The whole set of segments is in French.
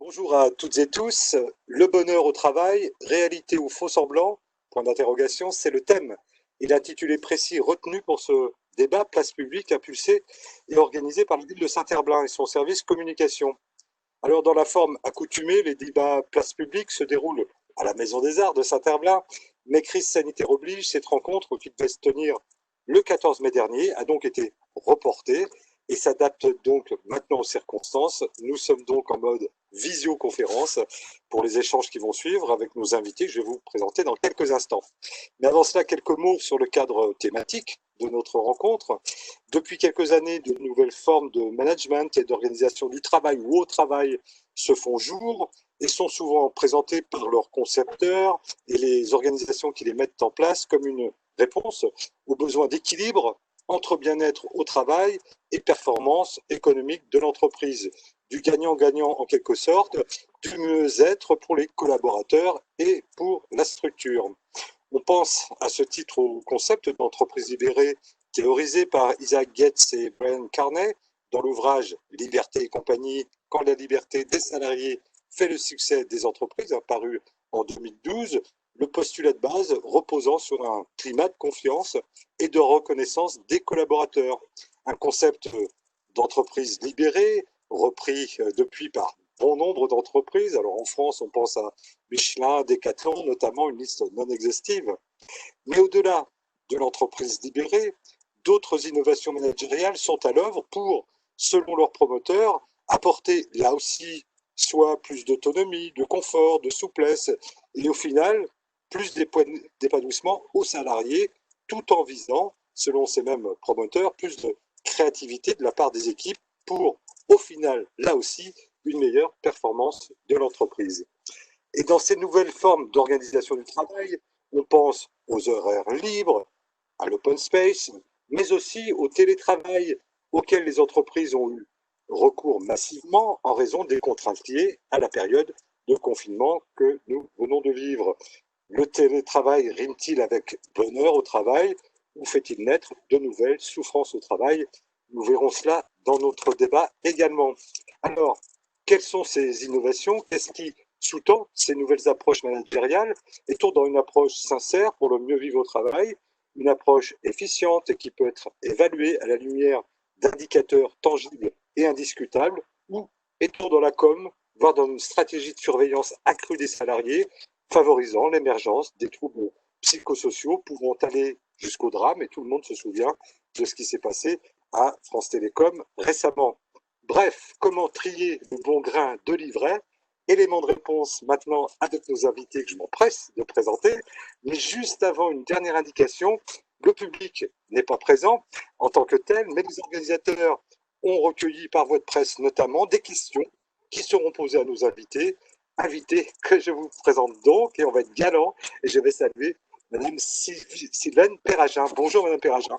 Bonjour à toutes et tous. Le bonheur au travail, réalité ou faux semblant? Point d'interrogation, c'est le thème. Et l'intitulé précis retenu pour ce débat Place publique impulsé et organisé par la ville de Saint-Herblain et son service communication. Alors, dans la forme accoutumée, les débats Place publique se déroulent à la Maison des Arts de Saint-Herblain, mais crise sanitaire oblige, cette rencontre qui devait se tenir le 14 mai dernier a donc été reportée et s'adapte donc maintenant aux circonstances. Nous sommes donc en mode visioconférence pour les échanges qui vont suivre avec nos invités que je vais vous présenter dans quelques instants. Mais avant cela, quelques mots sur le cadre thématique de notre rencontre. Depuis quelques années, de nouvelles formes de management et d'organisation du travail ou au travail se font jour et sont souvent présentées par leurs concepteurs et les organisations qui les mettent en place comme une réponse aux besoins d'équilibre entre bien-être au travail et performance économique de l'entreprise, du gagnant-gagnant en quelque sorte, du mieux-être pour les collaborateurs et pour la structure. On pense à ce titre au concept d'entreprise libérée théorisé par Isaac Getz et Brian Carney dans l'ouvrage Liberté et compagnie, quand la liberté des salariés fait le succès des entreprises, paru en 2012, le postulat de base reposant sur un climat de confiance et de reconnaissance des collaborateurs. Un concept d'entreprise libérée, repris depuis par bon nombre d'entreprises. Alors en France, on pense à Michelin, Decathlon, notamment une liste non exhaustive. Mais au-delà de l'entreprise libérée, d'autres innovations managériales sont à l'œuvre pour, selon leurs promoteurs, apporter là aussi soit plus d'autonomie, de confort, de souplesse et au final plus d'épanouissement aux salariés tout en visant, selon ces mêmes promoteurs, plus de créativité de la part des équipes pour, au final, là aussi, une meilleure performance de l'entreprise. Et dans ces nouvelles formes d'organisation du travail, on pense aux horaires libres, à l'open space, mais aussi au télétravail auquel les entreprises ont eu recours massivement en raison des contraintes liées à la période de confinement que nous venons de vivre. Le télétravail rime-t-il avec bonheur au travail ou fait-il naître de nouvelles souffrances au travail? Nous verrons cela dans notre débat également. Alors, quelles sont ces innovations? Qu'est-ce qui sous-tend ces nouvelles approches managériales? Est-on dans une approche sincère pour le mieux vivre au travail, une approche efficiente et qui peut être évaluée à la lumière d'indicateurs tangibles et indiscutables, ou est-on dans la com, voire dans une stratégie de surveillance accrue des salariés, favorisant l'émergence des troubles psychosociaux pouvant aller jusqu'au drame, et tout le monde se souvient de ce qui s'est passé à France Télécom récemment. Bref, comment trier le bon grain de l'ivraie? Élément de réponse maintenant avec nos invités que je m'empresse de présenter. Mais juste avant, une dernière indication, le public n'est pas présent en tant que tel, mais les organisateurs ont recueilli par voie de presse notamment des questions qui seront posées à nos invités que je vous présente donc, et on va être galant, et je vais saluer Madame Sylvaine Perragin. Bonjour Madame Perragin.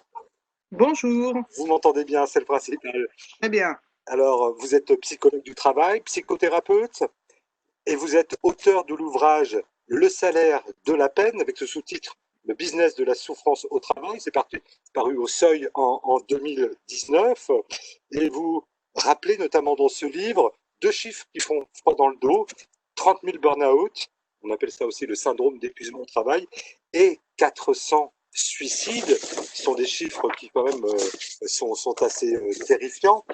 Bonjour, Vous m'entendez bien, c'est le principal. très bien. Alors, vous êtes psychologue du travail, psychothérapeute, et vous êtes auteur de l'ouvrage Le salaire de la peine, avec ce sous-titre Le business de la souffrance au travail. C'est paru au Seuil en 2019. Et vous rappelez notamment dans ce livre deux chiffres qui font froid dans le dos: 30 000 burn-out, on appelle ça aussi le syndrome d'épuisement au travail, et 400 suicides. Ce sont des chiffres qui quand même sont assez terrifiants.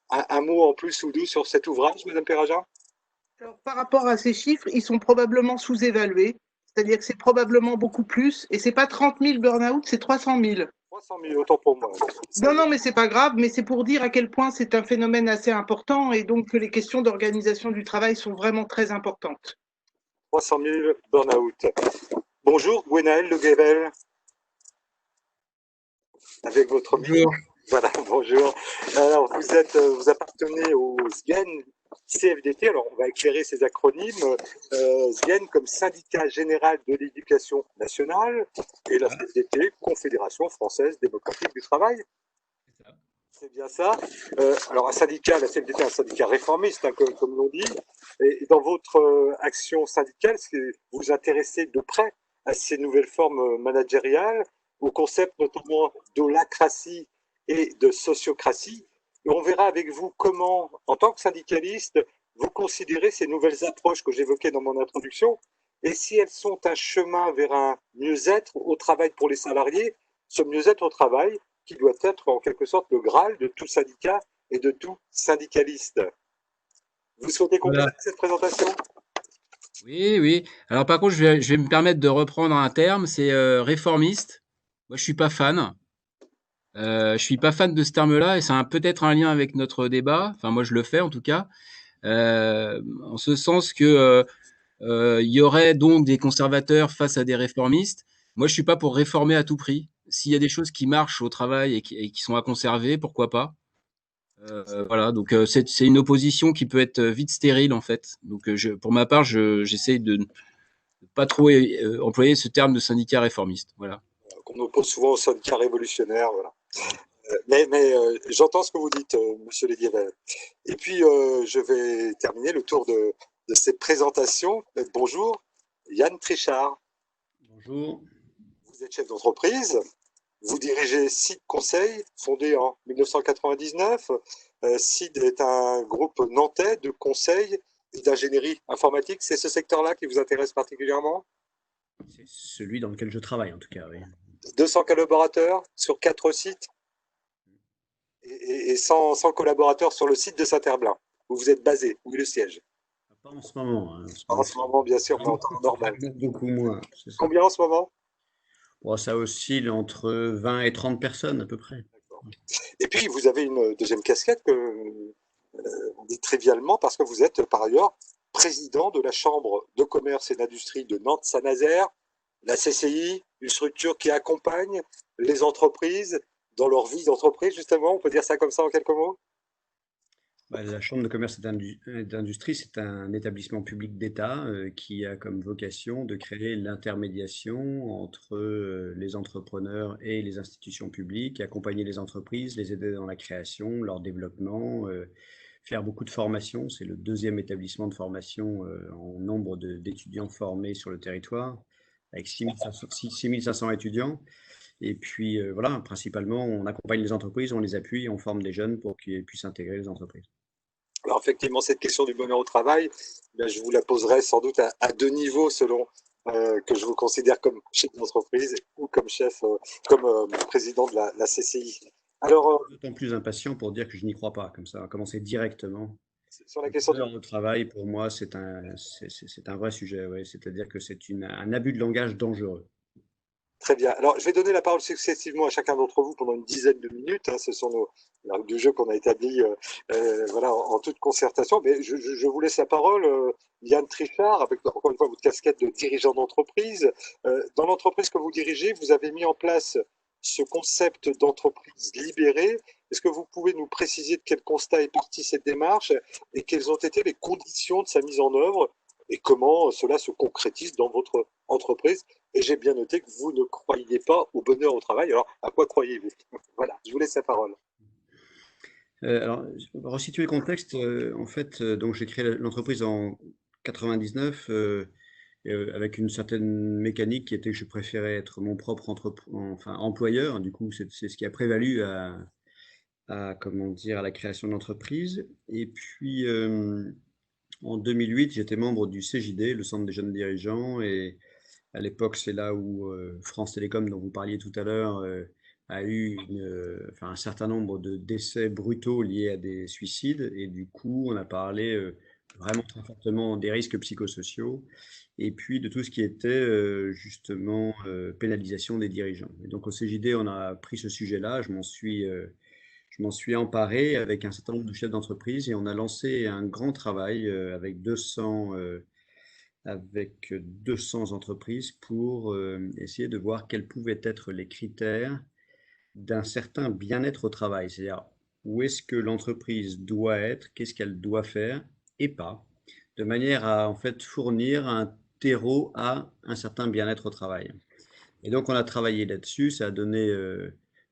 Un mot en plus ou deux sur cet ouvrage, Madame Perragin? Alors, par rapport à ces chiffres, ils sont probablement sous-évalués, c'est-à-dire que c'est probablement beaucoup plus, et c'est pas 30 000 burn-out, c'est 300 000. 300 000, autant pour moi. Non, non, mais c'est pas grave, mais c'est pour dire à quel point c'est un phénomène assez important et donc que les questions d'organisation du travail sont vraiment très importantes. 300 000 burn-out. Bonjour, Gwenaël Le Guével, avec votre micro. Bonjour. Voilà, bonjour. Alors, vous appartenez au SGEN CFDT. Alors, on va éclairer ces acronymes. SGEN comme syndicat général de l'éducation nationale et la CFDT, Confédération française démocratique du travail. C'est bien ça. Alors, un syndicat, la CFDT, un syndicat réformiste, hein, comme l'on dit. Et dans votre action syndicale, est-ce que vous vous intéressez de près à ces nouvelles formes managériales, au concept notamment d'holacratie et de sociocratie? Et on verra avec vous comment, en tant que syndicaliste, vous considérez ces nouvelles approches que j'évoquais dans mon introduction et si elles sont un chemin vers un mieux-être au travail pour les salariés, ce mieux-être au travail qui doit être en quelque sorte le Graal de tout syndicat et de tout syndicaliste. Vous souhaitez Voilà. compléter cette présentation? Oui, oui. Alors par contre, je vais me permettre de reprendre un terme, c'est réformiste. Moi, je suis pas fan. Je suis pas fan de ce terme-là et ça a peut-être un lien avec notre débat. Enfin, moi, je le fais en tout cas. En ce sens que il y aurait donc des conservateurs face à des réformistes. Moi, je suis pas pour réformer à tout prix. S'il y a des choses qui marchent au travail et qui sont à conserver, pourquoi pas? Voilà, donc c'est une opposition qui peut être vite stérile en fait. Donc pour ma part, j'essaye de ne pas trop employer ce terme de syndicat réformiste. Voilà. Qu'on oppose souvent au syndicat révolutionnaire. Voilà. Voilà. J'entends ce que vous dites, Monsieur Lédiavel. Et puis, je vais terminer le tour de ces présentations. Bonjour, Yann Trichard. Bonjour. Vous êtes chef d'entreprise. Vous dirigez CID Conseil, fondé en 1999. CID est un groupe nantais de conseil et d'ingénierie informatique. C'est ce secteur-là qui vous intéresse particulièrement? C'est celui dans lequel je travaille, en tout cas, oui. 200 collaborateurs sur 4 sites et 100 collaborateurs sur le site de Saint-Herblain, où vous êtes basé, où est le siège. Pas en ce moment. Hein. En ce moment, bien sûr, pas en temps normal. Beaucoup moins. Combien en ce moment? Bon, ça oscille entre 20 et 30 personnes, à peu près. Et puis, vous avez une deuxième casquette que on dit trivialement parce que vous êtes par ailleurs président de la Chambre de commerce et d'industrie de Nantes-Saint-Nazaire, la CCI, une structure qui accompagne les entreprises dans leur vie d'entreprise, justement. On peut dire ça comme ça en quelques mots? La Chambre de commerce et d'industrie, c'est un établissement public d'État qui a comme vocation de créer l'intermédiation entre les entrepreneurs et les institutions publiques, accompagner les entreprises, les aider dans la création, leur développement, faire beaucoup de formations. C'est le deuxième établissement de formation en nombre d'étudiants formés sur le territoire, avec 6500 étudiants. Et puis voilà, principalement, on accompagne les entreprises, on les appuie, on forme des jeunes pour qu'ils puissent intégrer les entreprises. Alors effectivement, cette question du bonheur au travail, je vous la poserai sans doute à deux niveaux selon que je vous considère comme chef d'entreprise ou comme chef, comme président de la CCI. Alors, D'autant plus impatient pour dire que je n'y crois pas, comme ça, on va commencer directement. sur la question du... Le travail, pour moi, c'est un vrai sujet, ouais. C'est-à-dire que c'est un abus de langage dangereux. Très bien. Alors, je vais donner la parole successivement à chacun d'entre vous pendant une dizaine de minutes. Hein. Ce sont les règles du jeu qu'on a établies voilà, en toute concertation. Mais je vous laisse la parole, Yann Trichard, avec encore une fois votre casquette de dirigeant d'entreprise. Dans l'entreprise que vous dirigez, vous avez mis en place ce concept d'entreprise libérée. Est-ce que vous pouvez nous préciser de quel constat est partie cette démarche et quelles ont été les conditions de sa mise en œuvre et comment cela se concrétise dans votre entreprise? Et j'ai bien noté que vous ne croyez pas au bonheur au travail. Alors, à quoi croyez-vous? Voilà, je vous laisse la parole. Alors, pour resituer le contexte, en fait, donc j'ai créé l'entreprise en 99 avec une certaine mécanique qui était que je préférais être mon propre employeur. Du coup, c'est ce qui a prévalu comment dire, à la création de l'entreprise. Et puis, en 2008, j'étais membre du CJD, le Centre des jeunes dirigeants, et à l'époque, c'est là où France Télécom, dont vous parliez tout à l'heure, a eu un certain nombre de décès brutaux liés à des suicides. Et du coup, on a parlé vraiment très fortement des risques psychosociaux et puis de tout ce qui était justement pénalisation des dirigeants. Et donc au CJD, on a pris ce sujet-là. Je m'en suis emparé avec un certain nombre de chefs d'entreprise et on a lancé un grand travail avec 200 entreprises pour essayer de voir quels pouvaient être les critères d'un certain bien-être au travail. C'est-à-dire où est-ce que l'entreprise doit être, qu'est-ce qu'elle doit faire et pas, de manière à en fait fournir un terreau à un certain bien-être au travail. Et donc on a travaillé là-dessus, ça a donné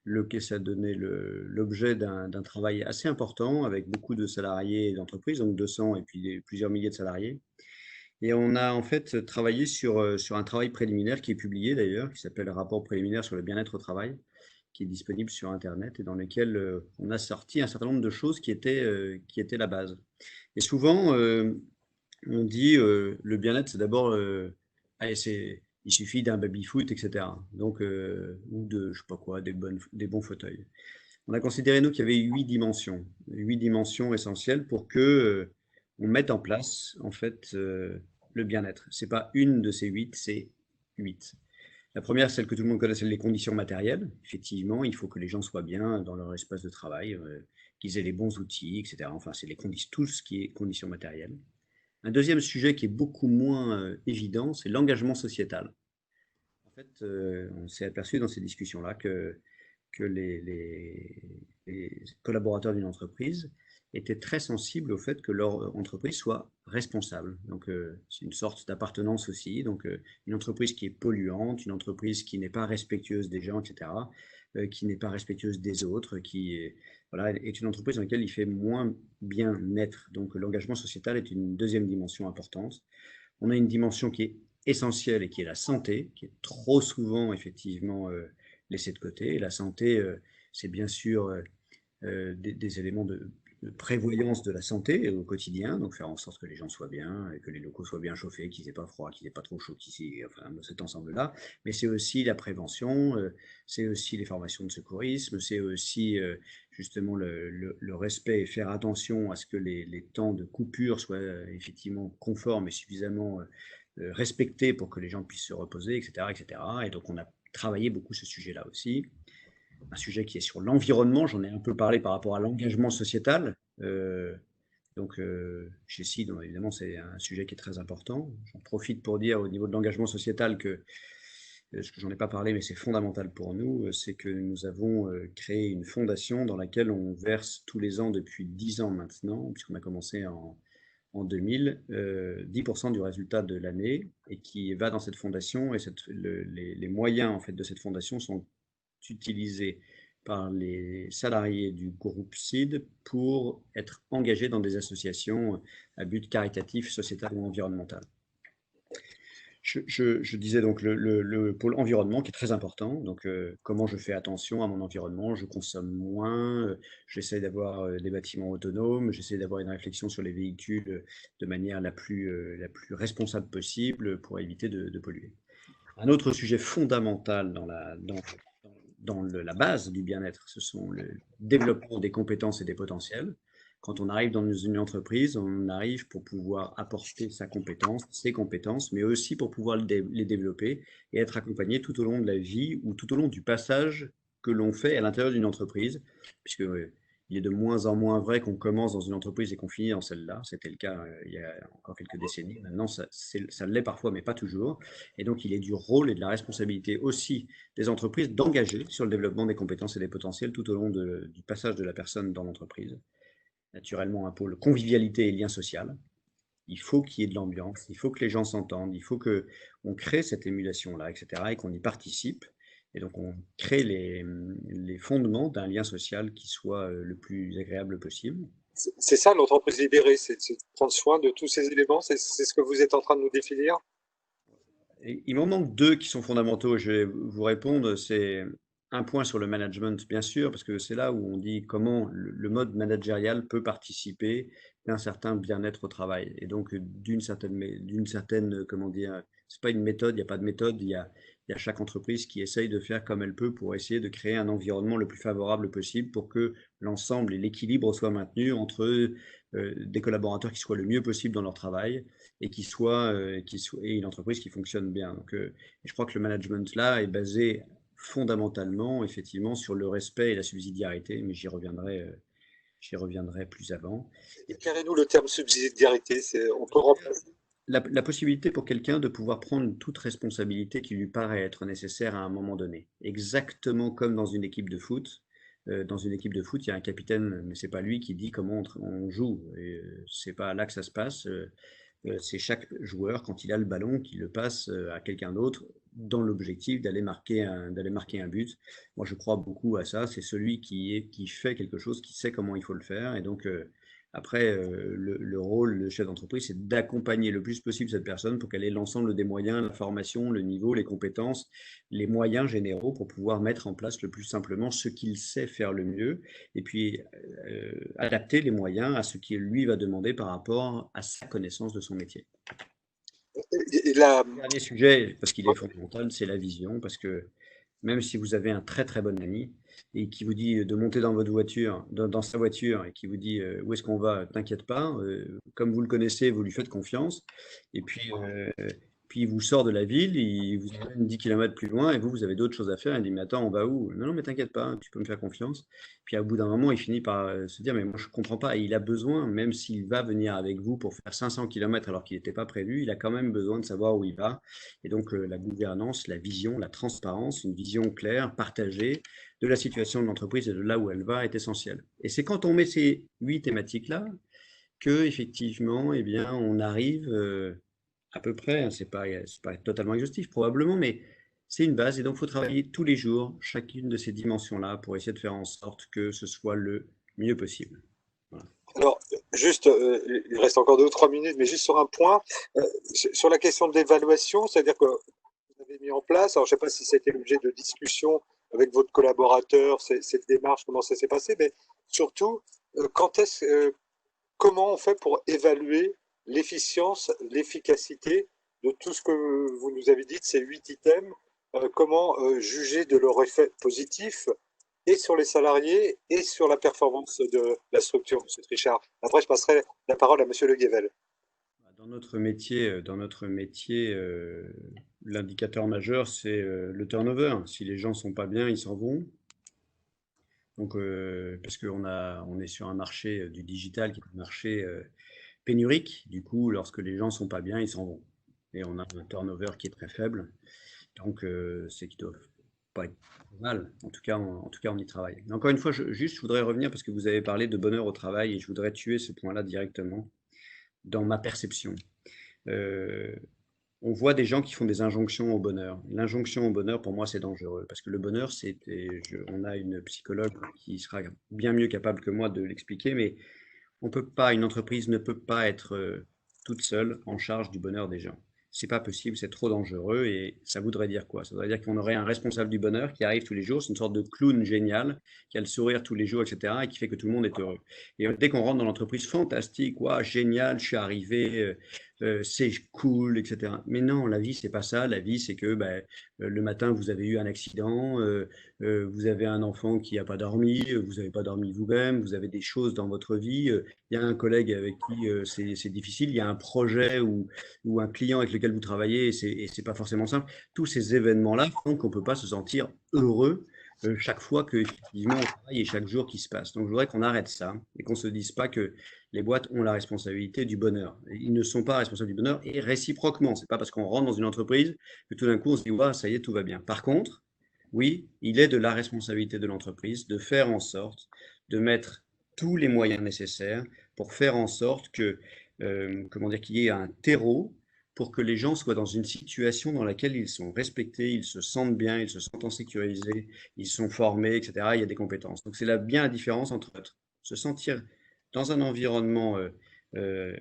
l'objet d'un travail assez important avec beaucoup de salariés et d'entreprises, donc 200 et puis plusieurs milliers de salariés. Et on a en fait travaillé sur un travail préliminaire qui est publié d'ailleurs, qui s'appelle Rapport préliminaire sur le bien-être au travail, qui est disponible sur Internet et dans lequel on a sorti un certain nombre de choses qui étaient la base. Et souvent, on dit le bien-être, c'est d'abord, il suffit d'un baby-foot, etc. Donc, ou de, je sais pas quoi, des bons fauteuils. On a considéré, nous, qu'il y avait 8 dimensions essentielles pour que on mette en place, en fait, le bien-être. C'est pas une de ces 8, c'est 8. La première, celle que tout le monde connaît, c'est les conditions matérielles. Effectivement, il faut que les gens soient bien dans leur espace de travail, qu'ils aient les bons outils, etc. Enfin, c'est tout ce qui est conditions matérielles. Un deuxième sujet qui est beaucoup moins évident, c'est l'engagement sociétal. En fait, on s'est aperçu dans ces discussions-là que les collaborateurs d'une entreprise étaient très sensibles au fait que leur entreprise soit responsable. Donc, c'est une sorte d'appartenance aussi. Donc, une entreprise qui est polluante, une entreprise qui n'est pas respectueuse des gens, etc., qui n'est pas respectueuse des autres, voilà, est une entreprise dans laquelle il fait moins bien être. Donc, l'engagement sociétal est une deuxième dimension importante. On a une dimension qui est essentielle et qui est la santé, qui est trop souvent effectivement laissée de côté. Et la santé, c'est bien sûr des éléments de prévoyance de la santé au quotidien, donc faire en sorte que les gens soient bien, et que les locaux soient bien chauffés, qu'ils n'aient pas froid, qu'ils n'aient pas trop chaud ici, enfin cet ensemble-là. Mais c'est aussi la prévention, c'est aussi les formations de secourisme, c'est aussi justement le respect et faire attention à ce que les temps de coupure soient effectivement conformes et suffisamment respectés pour que les gens puissent se reposer, etc., etc. Et donc on a travaillé beaucoup ce sujet-là aussi. Un sujet qui est sur l'environnement, j'en ai un peu parlé par rapport à l'engagement sociétal. Chez CID, évidemment, c'est un sujet qui est très important. J'en profite pour dire au niveau de l'engagement sociétal que, ce que j'en ai pas parlé, mais c'est fondamental pour nous, c'est que nous avons créé une fondation dans laquelle on verse tous les ans depuis 10 ans maintenant, puisqu'on a commencé en 2000, 10% du résultat de l'année et qui va dans cette fondation. Et les moyens en fait, de cette fondation sont utilisés par les salariés du groupe CID pour être engagés dans des associations à but caritatif, sociétal ou environnemental. Je disais donc le pôle environnement qui est très important. Donc, comment je fais attention à mon environnement, je consomme moins, j'essaie d'avoir des bâtiments autonomes, j'essaie d'avoir une réflexion sur les véhicules de manière la plus responsable possible pour éviter de polluer. Un autre sujet fondamental dans la base du bien-être, ce sont le développement des compétences et des potentiels. Quand on arrive dans une entreprise, on arrive pour pouvoir apporter ses compétences, mais aussi pour pouvoir les développer et être accompagné tout au long de la vie ou tout au long du passage que l'on fait à l'intérieur d'une entreprise, puisque il est de moins en moins vrai qu'on commence dans une entreprise et qu'on finit dans celle-là. C'était le cas il y a encore quelques décennies. Maintenant, ça l'est parfois, mais pas toujours. Et donc, il est du rôle et de la responsabilité aussi des entreprises d'engager sur le développement des compétences et des potentiels tout au long du passage de la personne dans l'entreprise. Naturellement, un pôle convivialité et lien social. Il faut qu'il y ait de l'ambiance, il faut que les gens s'entendent, il faut qu'on crée cette émulation-là, etc., et qu'on y participe. Et donc, on crée les fondements d'un lien social qui soit le plus agréable possible. C'est ça l'entreprise libérée, c'est de prendre soin de tous ces éléments, c'est ce que vous êtes en train de nous définir? Et il m'en manque deux qui sont fondamentaux. Je vais vous répondre. C'est un point sur le management, bien sûr, parce que c'est là où on dit comment le mode managérial peut participer d'un certain bien-être au travail. Et donc, d'une certaine, comment dire, c'est pas une méthode, il n'y a pas de méthode, il y a chaque entreprise qui essaye de faire comme elle peut pour essayer de créer un environnement le plus favorable possible pour que l'ensemble et l'équilibre soient maintenus entre des collaborateurs qui soient le mieux possible dans leur travail et et une entreprise qui fonctionne bien. Donc, je crois que le management là est basé fondamentalement, effectivement, sur le respect et la subsidiarité, mais j'y reviendrai plus avant. Éclairez-nous le terme subsidiarité, on peut remplacer. La possibilité pour quelqu'un de pouvoir prendre toute responsabilité qui lui paraît être nécessaire à un moment donné. Exactement comme dans une équipe de foot. Dans une équipe de foot, il y a un capitaine, mais c'est pas lui qui dit comment on joue. C'est pas là que ça se passe. C'est chaque joueur, quand il a le ballon, qui le passe à quelqu'un d'autre dans l'objectif d'aller marquer un but. Moi, je crois beaucoup à ça. C'est celui qui fait quelque chose, qui sait comment il faut le faire. Et donc, Après, le rôle de chef d'entreprise, c'est d'accompagner le plus possible cette personne pour qu'elle ait l'ensemble des moyens, la formation, le niveau, les compétences, les moyens généraux pour pouvoir mettre en place le plus simplement ce qu'il sait faire le mieux et puis adapter les moyens à ce qu'il lui va demander par rapport à sa connaissance de son métier. Et la- Le dernier sujet, parce qu'il est fondamental, c'est la vision, parce que même si vous avez un très très bon ami et qui vous dit de monter dans votre voiture, dans sa voiture, et qui vous dit où est-ce qu'on va, t'inquiète pas, comme vous le connaissez, vous lui faites confiance, et puis il vous sort de la ville, il vous emmène 10 km plus loin, et vous avez d'autres choses à faire, il dit mais attends, on va où? Non, non, mais t'inquiète pas, tu peux me faire confiance. Puis au bout d'un moment, il finit par se dire mais moi je comprends pas, et il a besoin, même s'il va venir avec vous pour faire 500 km alors qu'il n'était pas prévu, il a quand même besoin de savoir où il va. Et donc, la gouvernance, la vision, la transparence, une vision claire, partagée de la situation de l'entreprise et de là où elle va est essentielle. Et c'est quand on met ces 8 thématiques-là que, effectivement, eh bien, on arrive à peu près, hein, c'est pas totalement exhaustif probablement, mais c'est une base. Et donc, il faut travailler tous les jours chacune de ces dimensions-là pour essayer de faire en sorte que ce soit le mieux possible. Voilà. Alors, juste, il reste encore 2 ou 3 minutes, mais juste sur un point, sur la question de l'évaluation, c'est-à-dire que vous avez mis en place, alors je ne sais pas si c'était l'objet de discussion avec votre collaborateur, cette démarche, comment ça s'est passé, mais surtout, comment on fait pour évaluer l'efficience, l'efficacité de tout ce que vous nous avez dit, de ces 8 items, comment juger de leur effet positif et sur les salariés et sur la performance de la structure, M. Trichard. Après, je passerai la parole à M. Le Guevel. Dans notre métier, l'indicateur majeur, c'est le turnover. Si les gens sont pas bien, ils s'en vont. Donc, parce on est sur un marché du digital qui est un marché pénurique. Du coup, lorsque les gens sont pas bien, ils s'en vont. Et on a un turnover qui est très faible. Donc, c'est qu'ils doivent pas être mal. En tout cas, on y travaille. Mais encore une fois, je voudrais revenir parce que vous avez parlé de bonheur au travail et je voudrais tuer ce point-là directement dans ma perception. Euh, on voit des gens qui font des injonctions au bonheur. L'injonction au bonheur, pour moi, c'est dangereux parce que le bonheur, on a une psychologue qui sera bien mieux capable que moi de l'expliquer, mais on peut pas, une entreprise ne peut pas être toute seule en charge du bonheur des gens. C'est pas possible, c'est trop dangereux et ça voudrait dire quoi? Ça voudrait dire qu'on aurait un responsable du bonheur qui arrive tous les jours, c'est une sorte de clown génial qui a le sourire tous les jours, etc. et qui fait que tout le monde est heureux. Et dès qu'on rentre dans l'entreprise, fantastique, waouh, génial, je suis arrivé, c'est cool, etc. Mais non, la vie, c'est pas ça. La vie, c'est que le matin, vous avez eu un accident, vous avez un enfant qui n'a pas dormi, vous n'avez pas dormi vous-même, vous avez des choses dans votre vie, il y a un collègue avec qui c'est difficile, il y a un projet ou un client avec lequel vous travaillez et c'est pas forcément simple. Tous ces événements-là font qu'on ne peut pas se sentir heureux chaque fois que effectivement on travaille et chaque jour qui se passe. Donc je voudrais qu'on arrête ça et qu'on se dise pas que les boîtes ont la responsabilité du bonheur. Ils ne sont pas responsables du bonheur et réciproquement. C'est pas parce qu'on rentre dans une entreprise que tout d'un coup on se dit ouais, ça y est, tout va bien. Par contre, oui, il est de la responsabilité de l'entreprise de faire en sorte de mettre tous les moyens nécessaires pour faire en sorte que, comment dire, qu'il y ait un terreau pour que les gens soient dans une situation dans laquelle ils sont respectés, ils se sentent bien, ils se sentent en sécurité, ils sont formés, etc. Il y a des compétences. Donc c'est là bien la différence entre se sentir dans un environnement euh,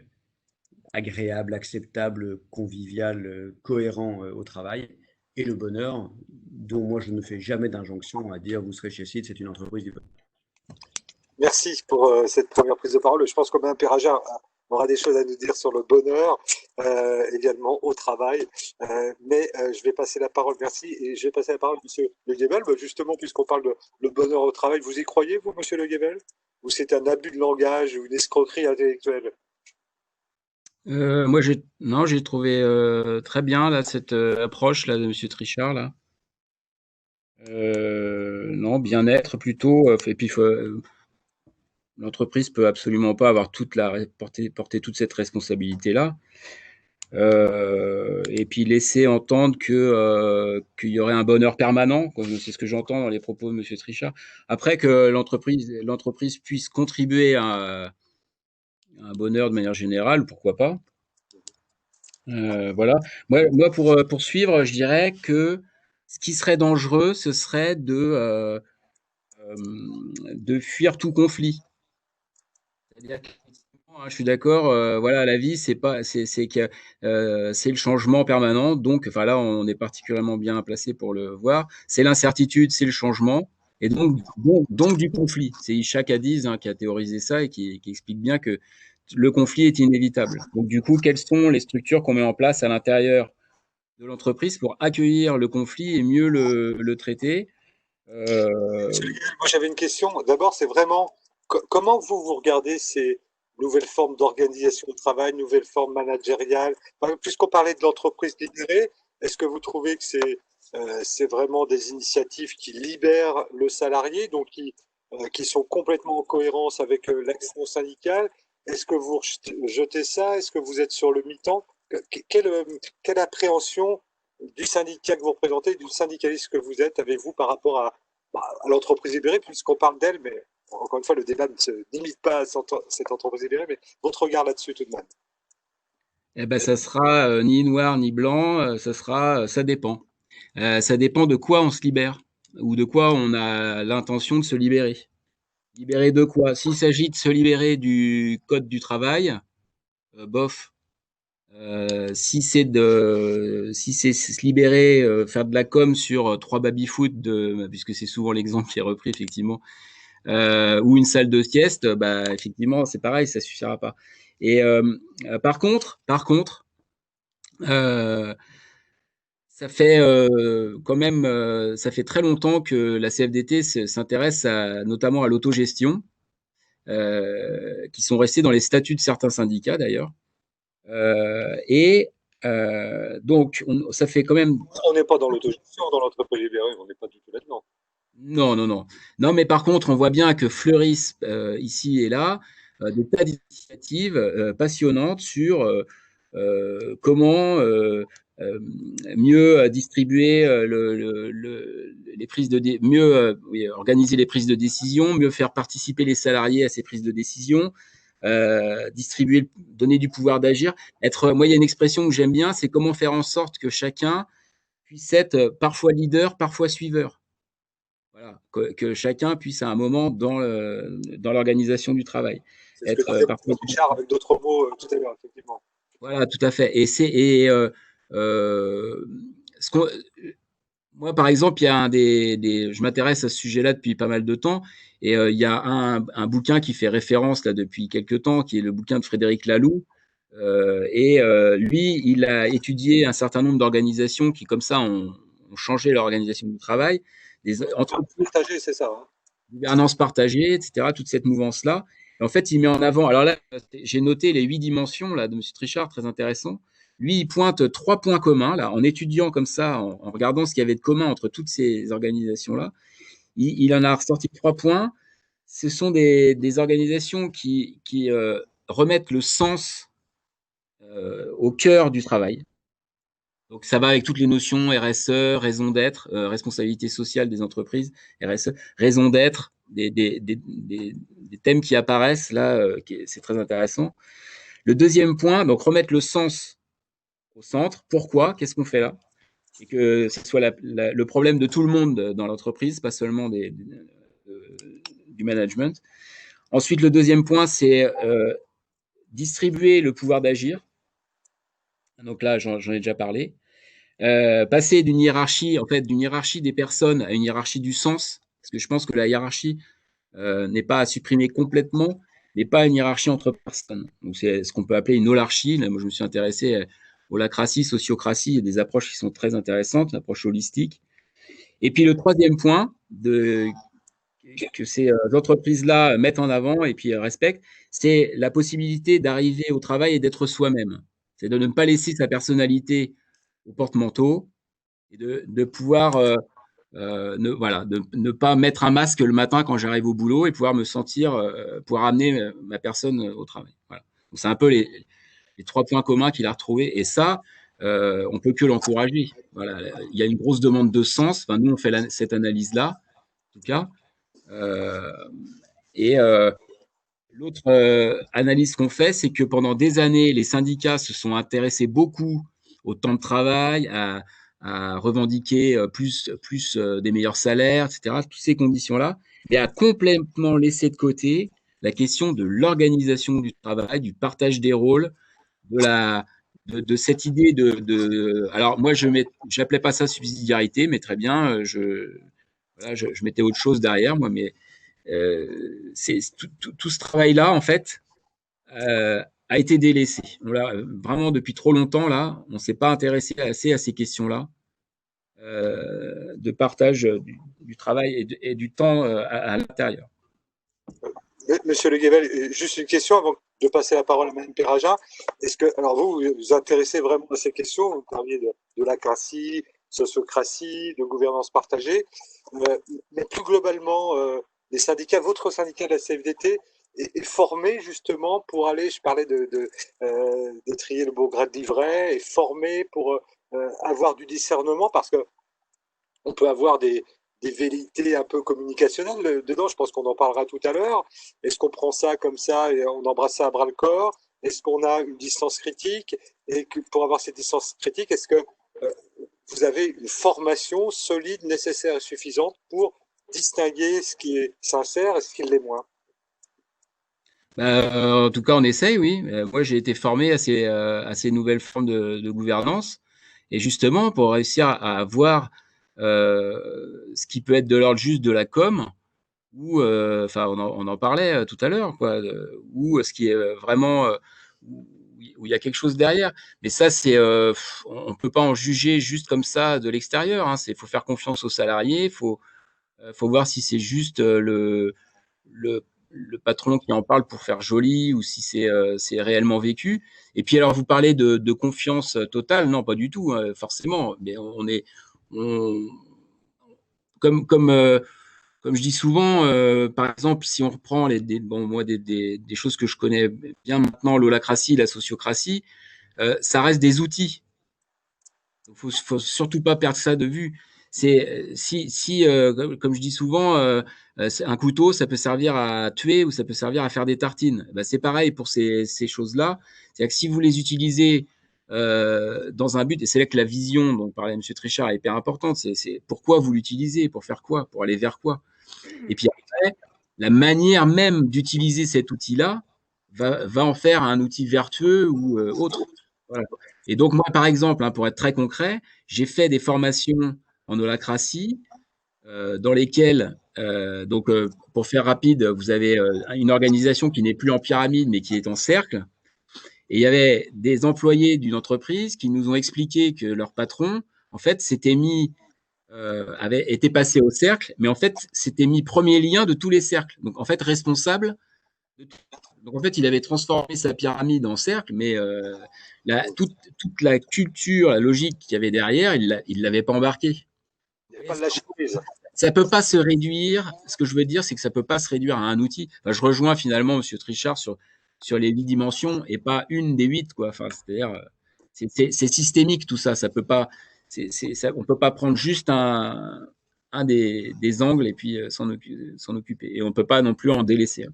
agréable, acceptable, convivial, cohérent au travail, et le bonheur, dont moi je ne fais jamais d'injonction à dire vous serez chez Cid, c'est une entreprise du bonheur. Merci pour cette première prise de parole. Je pense que Mme Perraja aura des choses à nous dire sur le bonheur, également au travail. Mais je vais passer la parole, merci, et je vais passer la parole à M. Le Guevel. Justement, puisqu'on parle de le bonheur au travail, vous y croyez, vous, M. Le Guevel? Ou c'est un abus de langage ou une escroquerie intellectuelle? Moi, non, j'ai trouvé très bien là, cette approche là, de M. Trichard. Là. Non, bien-être plutôt. Et puis, l'entreprise peut absolument pas avoir porter toute cette responsabilité-là. Et puis laisser entendre qu'il y aurait un bonheur permanent, c'est ce que j'entends dans les propos de M. Trichard. Après que l'entreprise puisse contribuer à un bonheur de manière générale, pourquoi pas. Voilà. Moi, pour poursuivre, je dirais que ce qui serait dangereux, ce serait de fuir tout conflit. C'est-à-dire Je suis d'accord. Voilà, la vie, c'est pas, c'est que c'est le changement permanent. Donc, enfin là, on est particulièrement bien placé pour le voir. C'est l'incertitude, c'est le changement, et donc du conflit. C'est Ishaq Hadid qui a théorisé ça et qui explique bien que le conflit est inévitable. Donc, du coup, quelles sont les structures qu'on met en place à l'intérieur de l'entreprise pour accueillir le conflit et mieux le traiter? Monsieur Leguel, moi j'avais une question. D'abord, c'est vraiment comment vous regardez ces nouvelles formes d'organisation du travail, nouvelles formes managériales. Puisqu'on parlait de l'entreprise libérée, est-ce que vous trouvez que c'est vraiment des initiatives qui libèrent le salarié, donc qui sont complètement en cohérence avec l'action syndicale? Est-ce que vous jetez ça? Est-ce que vous êtes sur le mi-temps? Quelle appréhension du syndicat que vous représentez, du syndicaliste que vous êtes, avez-vous par rapport à l'entreprise libérée, puisqu'on parle d'elle, mais encore une fois, le débat ne se limite pas à cette entreprise libérée, mais votre regard là-dessus tout de même. Eh ben, ça sera ni noir ni blanc, ça dépend. Ça dépend de quoi on se libère ou de quoi on a l'intention de se libérer. Libérer de quoi? S'il s'agit de se libérer du code du travail, bof. Si c'est se libérer, faire de la com sur trois baby-foot, puisque c'est souvent l'exemple qui est repris effectivement, ou une salle de sieste, bah effectivement c'est pareil, ça suffira pas. Et par contre, euh, ça fait quand même, ça fait très longtemps que la CFDT s'intéresse notamment à l'autogestion, qui sont restés dans les statuts de certains syndicats d'ailleurs. Et donc, ça fait quand même. On n'est pas dans l'autogestion dans l'entreprise libérée, on n'est pas du tout là-dedans. Non, non, non. Non, mais par contre, on voit bien que fleurissent ici et là des tas d'initiatives passionnantes sur comment mieux distribuer les prises mieux oui, organiser les prises de décision, mieux faire participer les salariés à ces prises de décision, distribuer, donner du pouvoir d'agir. Moi, il y a une expression que j'aime bien, c'est comment faire en sorte que chacun puisse être parfois leader, parfois suiveur. Voilà, que chacun puisse à un moment dans l'organisation du travail C'est ce que disait Richard avec d'autres mots tout à l'heure, effectivement. Voilà, tout à fait. Euh, moi, par exemple, il y a je m'intéresse à ce sujet-là depuis pas mal de temps, et il y a un bouquin qui fait référence là depuis quelques temps, qui est le bouquin de Frédéric Laloux. Lui, il a étudié un certain nombre d'organisations qui, comme ça, ont changé leur organisation du travail. Des entreprises partagées, c'est ça. Hein. Gouvernance partagée, etc., toute cette mouvance-là. Et en fait, il met en avant. Alors là, j'ai noté les 8 dimensions là, de M. Trichard, très intéressant. Lui, il pointe 3 points communs, là, en étudiant comme ça, en regardant ce qu'il y avait de commun entre toutes ces organisations-là. Il en a ressorti 3 points. Ce sont des organisations qui remettent le sens au cœur du travail. Donc ça va avec toutes les notions RSE, raison d'être, responsabilité sociale des entreprises, RSE, raison d'être, des thèmes qui apparaissent là, c'est très intéressant. Le deuxième point, donc remettre le sens au centre. Pourquoi? Qu'est-ce qu'on fait là? Et que ce soit le problème de tout le monde dans l'entreprise, pas seulement du management. Ensuite, le deuxième point, c'est distribuer le pouvoir d'agir. Donc là, j'en ai déjà parlé. Passer d'une hiérarchie, en fait, d'une hiérarchie des personnes à une hiérarchie du sens, parce que je pense que la hiérarchie n'est pas à supprimer complètement, mais pas une hiérarchie entre personnes. Donc c'est ce qu'on peut appeler une holarchie. Là, moi, je me suis intéressé à holacratie, sociocratie, il y a des approches qui sont très intéressantes, l'approche holistique. Et puis le troisième point que ces entreprises-là mettent en avant et puis respectent, c'est la possibilité d'arriver au travail et d'être soi-même. C'est de ne pas laisser sa personnalité au porte-manteau et de pouvoir ne pas mettre un masque le matin quand j'arrive au boulot et pouvoir me sentir, pouvoir amener ma personne au travail. Voilà. Donc c'est un peu les 3 points communs qu'il a retrouvés. Et ça, on peut que l'encourager. Voilà. Il y a une grosse demande de sens. Enfin, nous, on fait cette analyse-là, en tout cas. Et l'autre analyse qu'on fait, c'est que pendant des années, les syndicats se sont intéressés beaucoup au temps de travail, à revendiquer plus des meilleurs salaires, etc., toutes ces conditions-là, et à complètement laisser de côté la question de l'organisation du travail, du partage des rôles, de cette idée alors moi je n'appelais pas ça subsidiarité, mais très bien, voilà, je mettais autre chose derrière moi, mais c'est tout ce travail-là en fait a été délaissé. On l'a vraiment depuis trop longtemps là, on s'est pas intéressé assez à ces questions-là de partage du travail et du temps à l'intérieur. Monsieur Le Guével, juste une question avant de passer la parole à Mme Perraja. Est-ce que, alors vous vous intéressez vraiment à ces questions, vous parliez de lacratie, sociocratie, de gouvernance partagée, mais plus globalement, les syndicats, votre syndicat de la CFDT est formé justement pour aller, je parlais de trier le beau grade d'ivraie, est formé pour avoir du discernement, parce que on peut avoir des velléités un peu communicationnelles dedans, je pense qu'on en parlera tout à l'heure. Est-ce qu'on prend ça comme ça et on embrasse ça à bras le corps? Est-ce qu'on a une distance critique? Et que pour avoir cette distance critique, est-ce que vous avez une formation solide, nécessaire et suffisante pour distinguer ce qui est sincère et ce qui l'est moins? En tout cas, on essaye, oui. Moi, j'ai été formé à ces nouvelles formes de gouvernance. Et justement, pour réussir à voir ce qui peut être de l'ordre juste de la com, ou enfin on en parlait tout à l'heure, quoi, ou ce qui est vraiment où il y a quelque chose derrière. Mais ça, on peut pas en juger juste comme ça de l'extérieur. Hein. Faut faire confiance aux salariés, faut voir si c'est juste le le patron qui en parle pour faire joli ou si c'est réellement vécu. Et puis alors vous parlez de confiance totale, non pas du tout, hein, forcément. Mais on, comme je dis souvent, par exemple, si on reprend des choses que je connais bien maintenant, l'holacratie, la sociocratie, ça reste des outils. Il faut surtout pas perdre ça de vue. Comme je dis souvent, un couteau, ça peut servir à tuer ou ça peut servir à faire des tartines. Ben, c'est pareil pour ces choses-là. C'est-à-dire que si vous les utilisez dans un but, et c'est là que la vision dont parlait M. Trichard est hyper importante, c'est pourquoi vous l'utilisez, pour faire quoi, pour aller vers quoi. Et puis après, la manière même d'utiliser cet outil-là va en faire un outil vertueux ou autre. Voilà. Et donc moi, par exemple, hein, pour être très concret, j'ai fait des formations en holacratie dans lesquelles, pour faire rapide, vous avez une organisation qui n'est plus en pyramide, mais qui est en cercle. Et il y avait des employés d'une entreprise qui nous ont expliqué que leur patron, en fait, avait été passé au cercle, mais en fait, s'était mis premier lien de tous les cercles. Donc, en fait, responsable de tout. Donc, en fait, il avait transformé sa pyramide en cercle, mais toute la culture, la logique qu'il y avait derrière, il l'avait pas embarqué. Il n'y a pas de lâcher prise. Ça peut pas se réduire. Ce que je veux dire, c'est que ça peut pas se réduire à un outil. Enfin, je rejoins finalement Monsieur Trichard sur les 8 dimensions et pas une des 8, quoi. Enfin, c'est-à-dire, c'est systémique tout ça. Ça peut pas, on peut pas prendre juste un des angles et puis s'en occuper. Et on peut pas non plus en délaisser.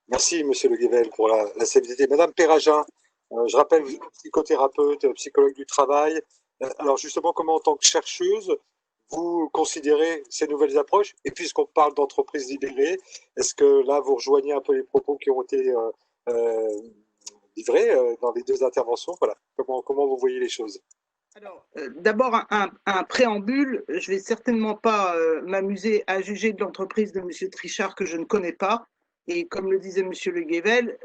Merci, Monsieur Le Guével, pour la CFDT. Madame Perraja, je rappelle, vous êtes psychothérapeute, psychologue du travail. Alors justement, comment en tant que chercheuse, vous considérez ces nouvelles approches? Et puisqu'on parle d'entreprises libérées, est-ce que là, vous rejoignez un peu les propos qui ont été livrés dans les deux interventions? Voilà. Comment vous voyez les choses? Alors, d'abord, un préambule. Je vais certainement pas m'amuser à juger de l'entreprise de M. Trichard que je ne connais pas. Et comme le disait M. Le Guével,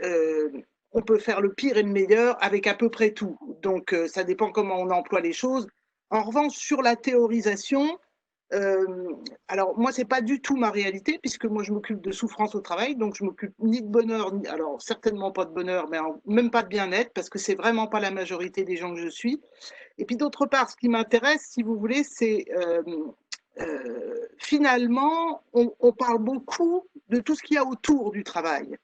on peut faire le pire et le meilleur avec à peu près tout. Donc, ça dépend comment on emploie les choses. En revanche, sur la théorisation, alors moi, c'est pas du tout ma réalité, puisque moi, je m'occupe de souffrance au travail, donc je m'occupe ni de bonheur, alors certainement pas de bonheur, mais même pas de bien-être, parce que c'est vraiment pas la majorité des gens que je suis. Et puis d'autre part, ce qui m'intéresse, si vous voulez, c'est finalement, on parle beaucoup de tout ce qu'il y a autour du travail.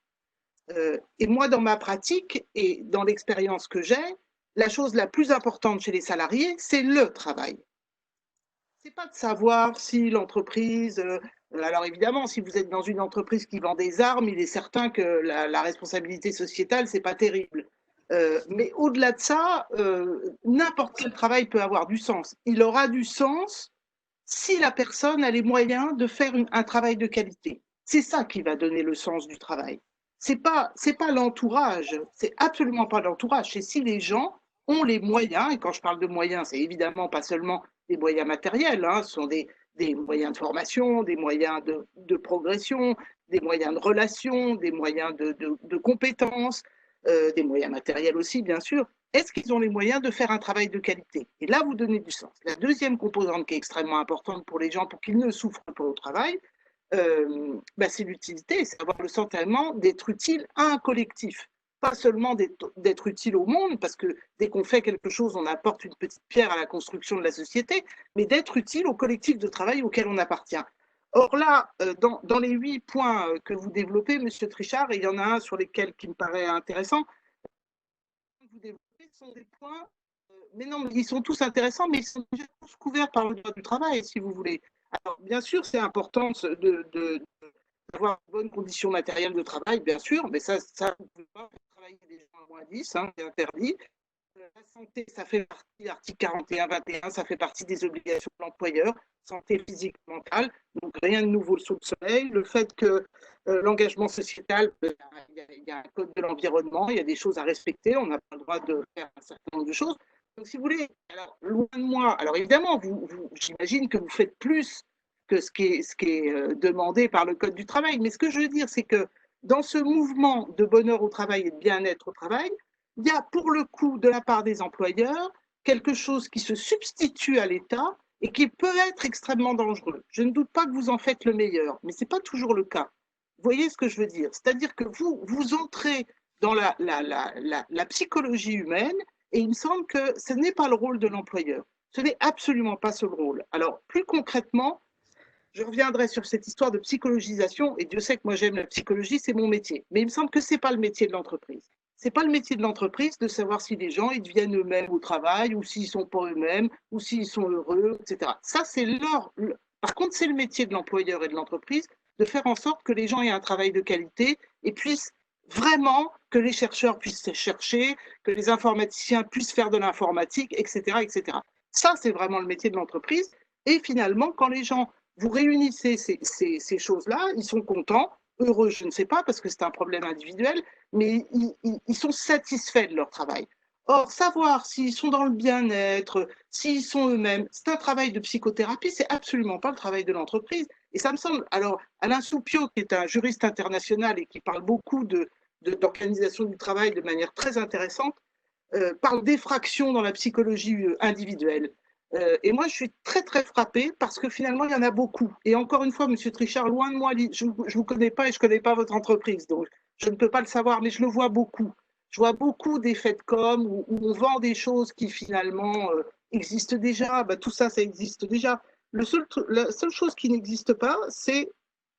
Et moi, dans ma pratique et dans l'expérience que j'ai, la chose la plus importante chez les salariés, c'est le travail. C'est pas de savoir si l'entreprise. Alors évidemment, si vous êtes dans une entreprise qui vend des armes, il est certain que la responsabilité sociétale, c'est pas terrible. Mais au-delà de ça, n'importe quel travail peut avoir du sens. Il aura du sens si la personne a les moyens de faire un travail de qualité. C'est ça qui va donner le sens du travail. C'est pas l'entourage, c'est absolument pas l'entourage. C'est si les gens ont les moyens, et quand je parle de moyens, c'est évidemment pas seulement des moyens matériels, hein, ce sont des moyens de formation, des moyens de progression, des moyens de relation, des moyens de compétences, des moyens matériels aussi, bien sûr. Est-ce qu'ils ont les moyens de faire un travail de qualité? Et là, vous donnez du sens. La deuxième composante qui est extrêmement importante pour les gens, pour qu'ils ne souffrent pas au travail, c'est l'utilité, c'est avoir le sentiment d'être utile à un collectif. Pas seulement d'être utile au monde, parce que dès qu'on fait quelque chose, on apporte une petite pierre à la construction de la société, mais d'être utile au collectif de travail auquel on appartient. Or là, dans les 8 points que vous développez, Monsieur Trichard, il y en a un sur lesquels qui me paraît intéressant. Vous développez sont des points, mais non, ils sont tous intéressants, mais ils sont déjà tous couverts par le droit du travail, si vous voulez. Alors, bien sûr, c'est important d'avoir de bonnes conditions matérielles de travail, bien sûr, mais ça vous ne pouvez pas faire travailler des gens à moins 10, hein, c'est interdit. La santé, ça fait partie, article 41-21, ça fait partie des obligations de l'employeur, santé physique et mentale, donc rien de nouveau sous le soleil. Le fait que l'engagement sociétal, il y a un code de l'environnement, il y a des choses à respecter, on n'a pas le droit de faire un certain nombre de choses. Donc, si vous voulez, alors, loin de moi, alors évidemment, j'imagine que vous faites plus que ce qui est demandé par le Code du travail, mais ce que je veux dire, c'est que dans ce mouvement de bonheur au travail et de bien-être au travail, il y a pour le coup, de la part des employeurs, quelque chose qui se substitue à l'État et qui peut être extrêmement dangereux. Je ne doute pas que vous en faites le meilleur, mais ce n'est pas toujours le cas. Vous voyez ce que je veux dire? C'est-à-dire que vous entrez dans la psychologie humaine et il me semble que ce n'est pas le rôle de l'employeur. Ce n'est absolument pas ce rôle. Alors, plus concrètement, je reviendrai sur cette histoire de psychologisation, et Dieu sait que moi j'aime la psychologie, c'est mon métier. Mais il me semble que ce n'est pas le métier de l'entreprise. Ce n'est pas le métier de l'entreprise de savoir si les gens ils deviennent eux-mêmes au travail, ou s'ils ne sont pas eux-mêmes, ou s'ils sont heureux, etc. Ça, c'est leur. Par contre, c'est le métier de l'employeur et de l'entreprise de faire en sorte que les gens aient un travail de qualité et puissent vraiment que les chercheurs puissent chercher, que les informaticiens puissent faire de l'informatique, etc., etc. Ça, c'est vraiment le métier de l'entreprise. Et finalement, quand les gens vous réunissez ces choses-là, ils sont contents, heureux, je ne sais pas, parce que c'est un problème individuel, mais ils sont satisfaits de leur travail. Or, savoir s'ils sont dans le bien-être, s'ils sont eux-mêmes, c'est un travail de psychothérapie, c'est absolument pas le travail de l'entreprise. Et ça me semble, alors, Alain Soupiot, qui est un juriste international et qui parle beaucoup d'organisation du travail de manière très intéressante, parle d'effraction dans la psychologie individuelle. Et moi, je suis très, très frappée parce que finalement, il y en a beaucoup. Et encore une fois, Monsieur Trichard, loin de moi, je ne vous connais pas et je ne connais pas votre entreprise. Donc, je ne peux pas le savoir, mais je le vois beaucoup. Je vois beaucoup d'effets de com où on vend des choses qui finalement existent déjà. Ben, tout ça, ça existe déjà. La seule chose qui n'existe pas, c'est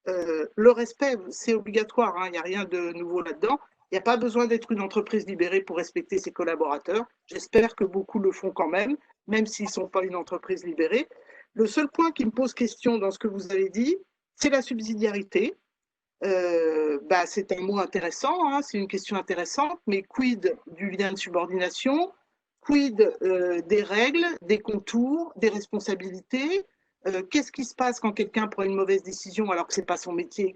le respect. C'est obligatoire, hein, il n'y a rien de nouveau là-dedans. Il n'y a pas besoin d'être une entreprise libérée pour respecter ses collaborateurs. J'espère que beaucoup le font quand même s'ils ne sont pas une entreprise libérée. Le seul point qui me pose question dans ce que vous avez dit, c'est la subsidiarité. C'est un mot intéressant, hein, c'est une question intéressante, mais quid du lien de subordination? Quid des règles, des contours, des responsabilités? Qu'est-ce qui se passe quand quelqu'un prend une mauvaise décision alors que ce n'est pas son métier?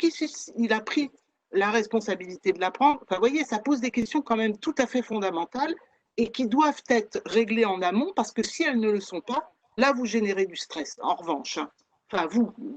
Il a pris la responsabilité de la prendre. Enfin, vous voyez, ça pose des questions quand même tout à fait fondamentales et qui doivent être réglées en amont parce que si elles ne le sont pas, là, vous générez du stress. En revanche, hein. Enfin,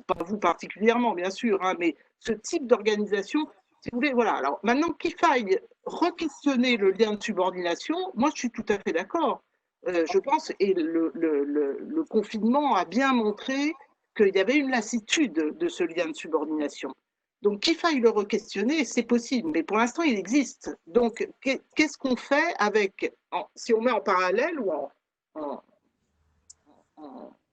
pas vous particulièrement, bien sûr, hein, mais ce type d'organisation, si vous voulez, voilà. Alors, maintenant qu'il faille re-questionner le lien de subordination, moi, je suis tout à fait d'accord. Je pense, et le confinement a bien montré qu'il y avait une lassitude de ce lien de subordination. Donc, qu'il faille le re-questionner, c'est possible, mais pour l'instant, il existe. Donc, qu'est-ce qu'on fait avec, si on met en parallèle ou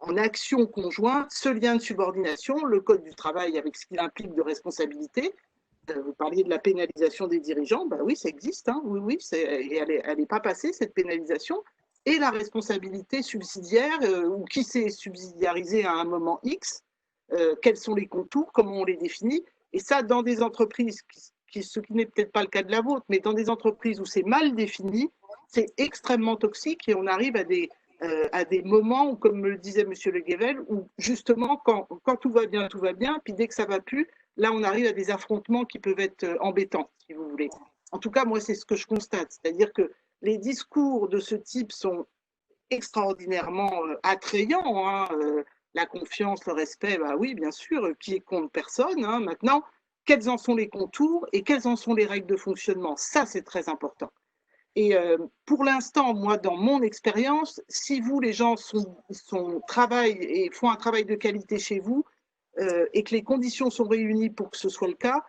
en action conjointe, ce lien de subordination, le Code du travail avec ce qu'il implique de responsabilité? Vous parliez de la pénalisation des dirigeants, ben oui, ça existe, hein, oui, et elle n'est pas passée, cette pénalisation. Et la responsabilité subsidiaire, ou qui s'est subsidiarisée à un moment X, quels sont les contours, comment on les définit. Et ça, dans des entreprises, ce qui n'est peut-être pas le cas de la vôtre, mais dans des entreprises où c'est mal défini, c'est extrêmement toxique et on arrive à des moments où, comme me le disait M. Le Guével, où justement, quand tout va bien, puis dès que ça ne va plus, là, on arrive à des affrontements qui peuvent être embêtants, si vous voulez. En tout cas, moi, c'est ce que je constate. C'est-à-dire que les discours de ce type sont extraordinairement attrayants, hein. La confiance, le respect, bah oui, bien sûr, qui est contre personne, hein. Maintenant, quels en sont les contours et quelles en sont les règles de fonctionnement? Ça, c'est très important. Et pour l'instant, moi, dans mon expérience, si vous, les gens, travaillent et font un travail de qualité chez vous et que les conditions sont réunies pour que ce soit le cas,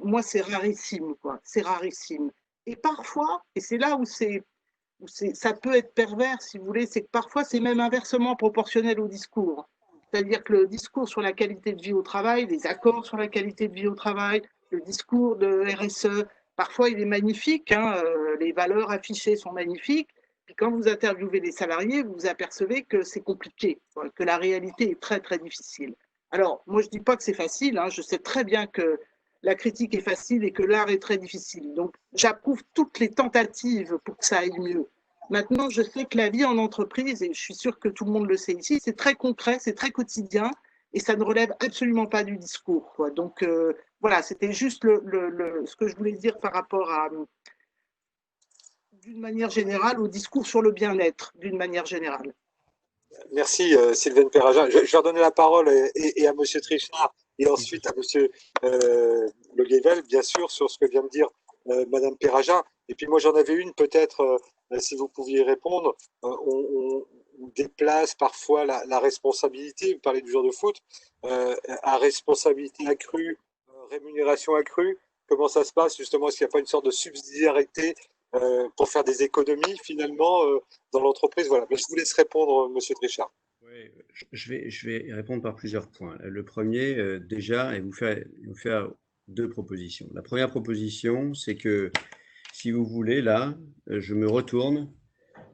moi, c'est rarissime, quoi. C'est rarissime. Et parfois, et c'est là où ça peut être pervers, si vous voulez, c'est que parfois, c'est même inversement proportionnel au discours. C'est-à-dire que le discours sur la qualité de vie au travail, les accords sur la qualité de vie au travail, le discours de RSE, parfois il est magnifique, hein, les valeurs affichées sont magnifiques, puis quand vous interviewez les salariés, vous vous apercevez que c'est compliqué, que la réalité est très très difficile. Alors, moi je ne dis pas que c'est facile, hein, je sais très bien que la critique est facile et que l'art est très difficile. Donc, j'approuve toutes les tentatives pour que ça aille mieux. Maintenant, je sais que la vie en entreprise, et je suis sûre que tout le monde le sait ici, c'est très concret, c'est très quotidien, et ça ne relève absolument pas du discours, quoi. Donc, voilà, c'était juste ce que je voulais dire par rapport à, d'une manière générale, au discours sur le bien-être, d'une manière générale. Merci Sylvaine Perragin. Je vais redonner la parole et à Monsieur Trichard et ensuite à Monsieur Le Guével, bien sûr, sur ce que vient de dire Madame Perragin. Et puis moi j'en avais une peut-être, si vous pouviez répondre. On déplace parfois la responsabilité. Vous parlez du joueur de foot, à responsabilité accrue, rémunération accrue. Comment ça se passe justement? Est-ce qu'il n'y a pas une sorte de subsidiarité pour faire des économies finalement dans l'entreprise? Voilà. Mais je vous laisse répondre, Monsieur Trichard. Oui, je vais répondre par plusieurs points. Le premier, déjà, et vous faire deux propositions. La première proposition, c'est que si vous voulez, là, je me retourne,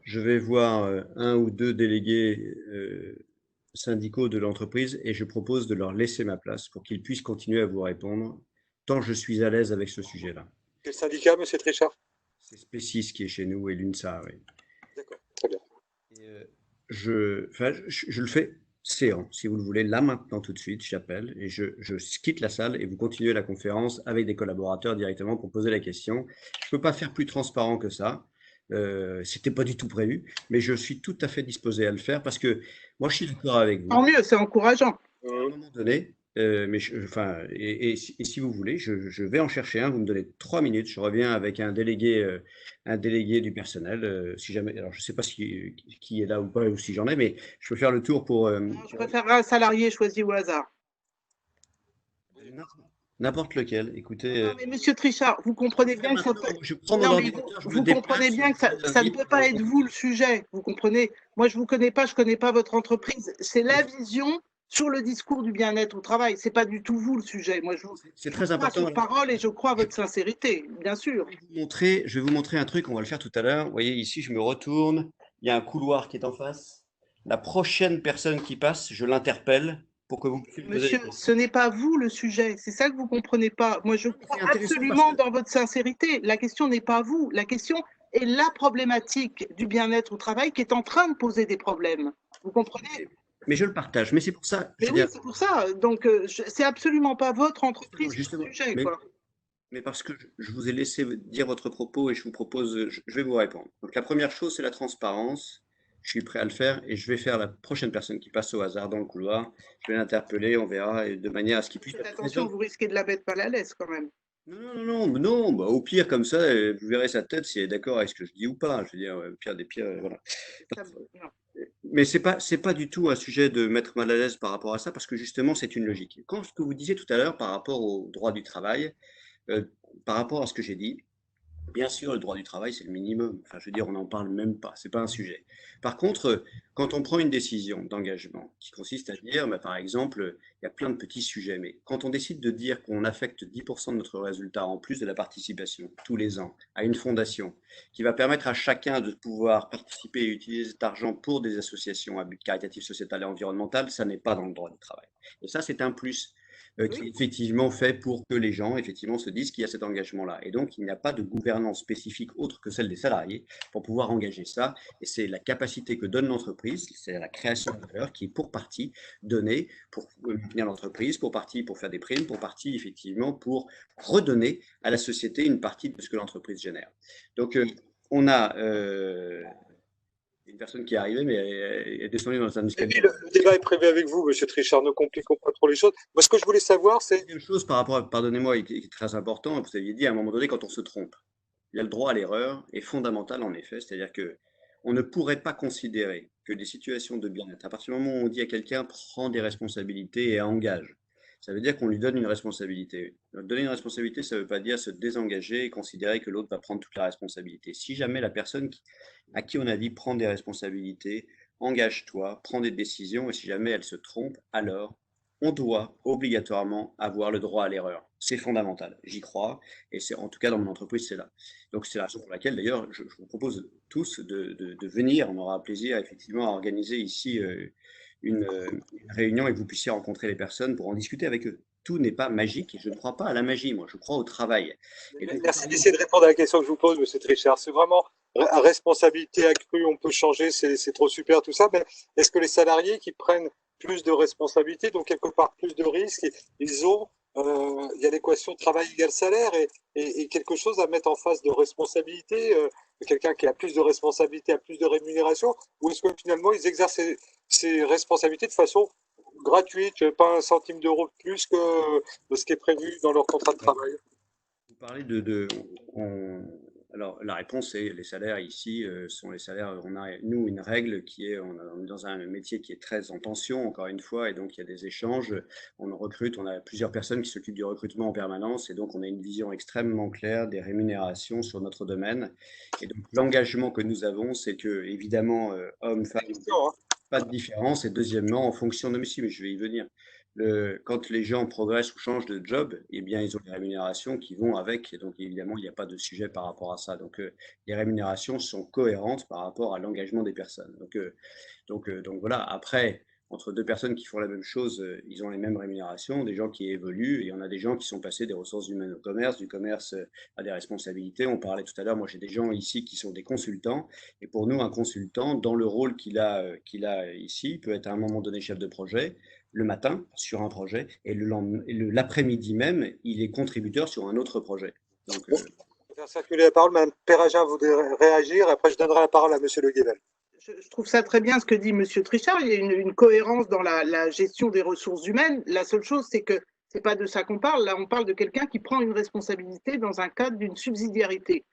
je vais voir un ou deux délégués syndicaux de l'entreprise et je propose de leur laisser ma place pour qu'ils puissent continuer à vous répondre tant je suis à l'aise avec ce sujet-là. Quel syndicat, Monsieur Trichard? C'est Spécis qui est chez nous et l'UNSA, oui. D'accord, très bien. Et, je le fais séant, si vous le voulez, là maintenant tout de suite, j'appelle et je quitte la salle et vous continuez la conférence avec des collaborateurs directement pour poser la question. Je ne peux pas faire plus transparent que ça. C'était pas du tout prévu, mais je suis tout à fait disposé à le faire parce que moi je suis d'accord avec vous. Tant mieux, c'est encourageant. À un moment donné, et si vous voulez, je vais en chercher un. Vous me donnez 3 minutes. Je reviens avec un délégué du personnel. Si jamais, alors je ne sais pas qui est là ou pas, ou si j'en ai, mais je peux faire le tour pour. Je préférerais un salarié choisi au hasard. N'importe lequel. Écoutez. Non, mais Monsieur Trichard, vous comprenez bien que ça peut... Je prends mon ordinateur, je me déplace, comprenez bien que ça ne peut pas être vous le sujet. Vous comprenez? Moi, je vous connais pas, je connais pas votre entreprise. C'est la vision sur le discours du bien-être au travail. C'est pas du tout vous le sujet. Moi, c'est très important. Je crois à votre parole et je crois à votre sincérité, bien sûr. Je vais vous montrer un truc. On va le faire tout à l'heure. Vous voyez ici, je me retourne. Il y a un couloir qui est en face. La prochaine personne qui passe, je l'interpelle. Pour que vous Monsieur, ce n'est pas vous le sujet, c'est ça que vous ne comprenez pas. Moi, je crois absolument dans votre sincérité. La question n'est pas vous, la question est la problématique du bien-être au travail qui est en train de poser des problèmes. Vous comprenez? Mais je le partage, mais c'est pour ça. Mais oui, c'est pour ça. Donc, c'est absolument pas votre entreprise le sujet, quoi. Mais parce que je vous ai laissé dire votre propos et je vous propose, je vais vous répondre. Donc, la première chose, c'est la transparence. Je suis prêt à le faire et je vais faire la prochaine personne qui passe au hasard dans le couloir. Je vais l'interpeller, on verra, et de manière à ce qu'il puisse. Faites attention, vous risquez de la mettre mal à l'aise quand même. Non, bah, au pire, comme ça, vous verrez sa tête si elle est d'accord avec ce que je dis ou pas. Je veux dire, au pire des pires, voilà. Mais c'est pas du tout un sujet de mettre mal à l'aise par rapport à ça, parce que justement, c'est une logique. Quand ce que vous disiez tout à l'heure par rapport au droit du travail, par rapport à ce que j'ai dit, bien sûr, le droit du travail, c'est le minimum. Enfin, je veux dire, on n'en parle même pas. C'est pas un sujet. Par contre, quand on prend une décision d'engagement qui consiste à dire, bah, par exemple, il y a plein de petits sujets, mais quand on décide de dire qu'on affecte 10% de notre résultat en plus de la participation tous les ans à une fondation qui va permettre à chacun de pouvoir participer et utiliser cet argent pour des associations à but caritatif, sociétal et environnemental, ça n'est pas dans le droit du travail. Et ça, c'est un plus. qui est Oui. effectivement fait pour que les gens effectivement se disent qu'il y a cet engagement-là. Et donc, il n'y a pas de gouvernance spécifique autre que celle des salariés pour pouvoir engager ça. Et c'est la capacité que donne l'entreprise, c'est la création de valeur qui est pour partie donnée pour maintenir l'entreprise, pour partie pour faire des primes, pour partie effectivement pour redonner à la société une partie de ce que l'entreprise génère. Donc, on a une personne qui est arrivée, mais elle est descendue dans un Et escalier. puis, le débat est prévu avec vous, Monsieur Trichard, ne compliquons pas trop les choses. Moi, ce que je voulais savoir, c'est… Deuxième chose par rapport, pardonnez-moi, qui est très important, vous aviez dit à un moment donné, quand on se trompe, il y a le droit à l'erreur est fondamental en effet, c'est-à-dire que on ne pourrait pas considérer que des situations de bien-être, à partir du moment où on dit à quelqu'un prends des responsabilités et engage, ça veut dire qu'on lui donne une responsabilité. Donner une responsabilité, ça ne veut pas dire se désengager et considérer que l'autre va prendre toute la responsabilité. Si jamais la personne à qui on a dit prends des responsabilités, engage-toi, prends des décisions, et si jamais elle se trompe, alors on doit obligatoirement avoir le droit à l'erreur. C'est fondamental, j'y crois, et c'est en tout cas dans mon entreprise, c'est là. Donc c'est la raison pour laquelle d'ailleurs je vous propose tous de venir, on aura un plaisir effectivement à organiser ici une réunion et que vous puissiez rencontrer les personnes pour en discuter avec eux. Tout n'est pas magique et je ne crois pas à la magie, moi je crois au travail. Et donc, Merci d'essayer de répondre à la question que je vous pose, Monsieur Trichard. C'est vraiment à responsabilité accrue, on peut changer, c'est trop super, tout ça. Mais est-ce que les salariés qui prennent plus de responsabilités, donc quelque part plus de risques, ils ont, il y a l'équation travail égale salaire et quelque chose à mettre en face de responsabilité. Quelqu'un qui a plus de responsabilités a plus de rémunération, ou est-ce que finalement ils exercent ces responsabilités de façon gratuite, pas un centime d'euro de plus que de ce qui est prévu dans leur contrat de travail? vous parlez alors la réponse est les salaires ici sont les salaires. On a nous une règle qui est on est dans un métier qui est très en tension encore une fois et donc il y a des échanges. On recrute, on a plusieurs personnes qui s'occupent du recrutement en permanence et donc on a une vision extrêmement claire des rémunérations sur notre domaine. Et donc l'engagement que nous avons, c'est que évidemment hommes, femmes, Hein. pas de différence. Et deuxièmement, en fonction de, mais si, mais je vais y venir. Quand les gens progressent ou changent de job, eh bien, ils ont des rémunérations qui vont avec. Et donc, évidemment, il n'y a pas de sujet par rapport à ça. Donc, les rémunérations sont cohérentes par rapport à l'engagement des personnes. Donc voilà. Après, entre deux personnes qui font la même chose, ils ont les mêmes rémunérations, des gens qui évoluent, et on a des gens qui sont passés des ressources humaines au commerce, du commerce à des responsabilités. On parlait tout à l'heure, moi j'ai des gens ici qui sont des consultants, et pour nous, un consultant, dans le rôle qu'il a ici, peut être à un moment donné chef de projet, le matin sur un projet, et l'après-midi même, il est contributeur sur un autre projet. Donc, Bon, je vais faire circuler la parole. Mme Perragin voudrait réagir. Après, je donnerai la parole à Monsieur Le Guével. Je trouve ça très bien ce que dit Monsieur Trichard. Il y a une cohérence dans la gestion des ressources humaines. La seule chose, c'est que c'est pas de ça qu'on parle. Là, on parle de quelqu'un qui prend une responsabilité dans un cadre d'une subsidiarité.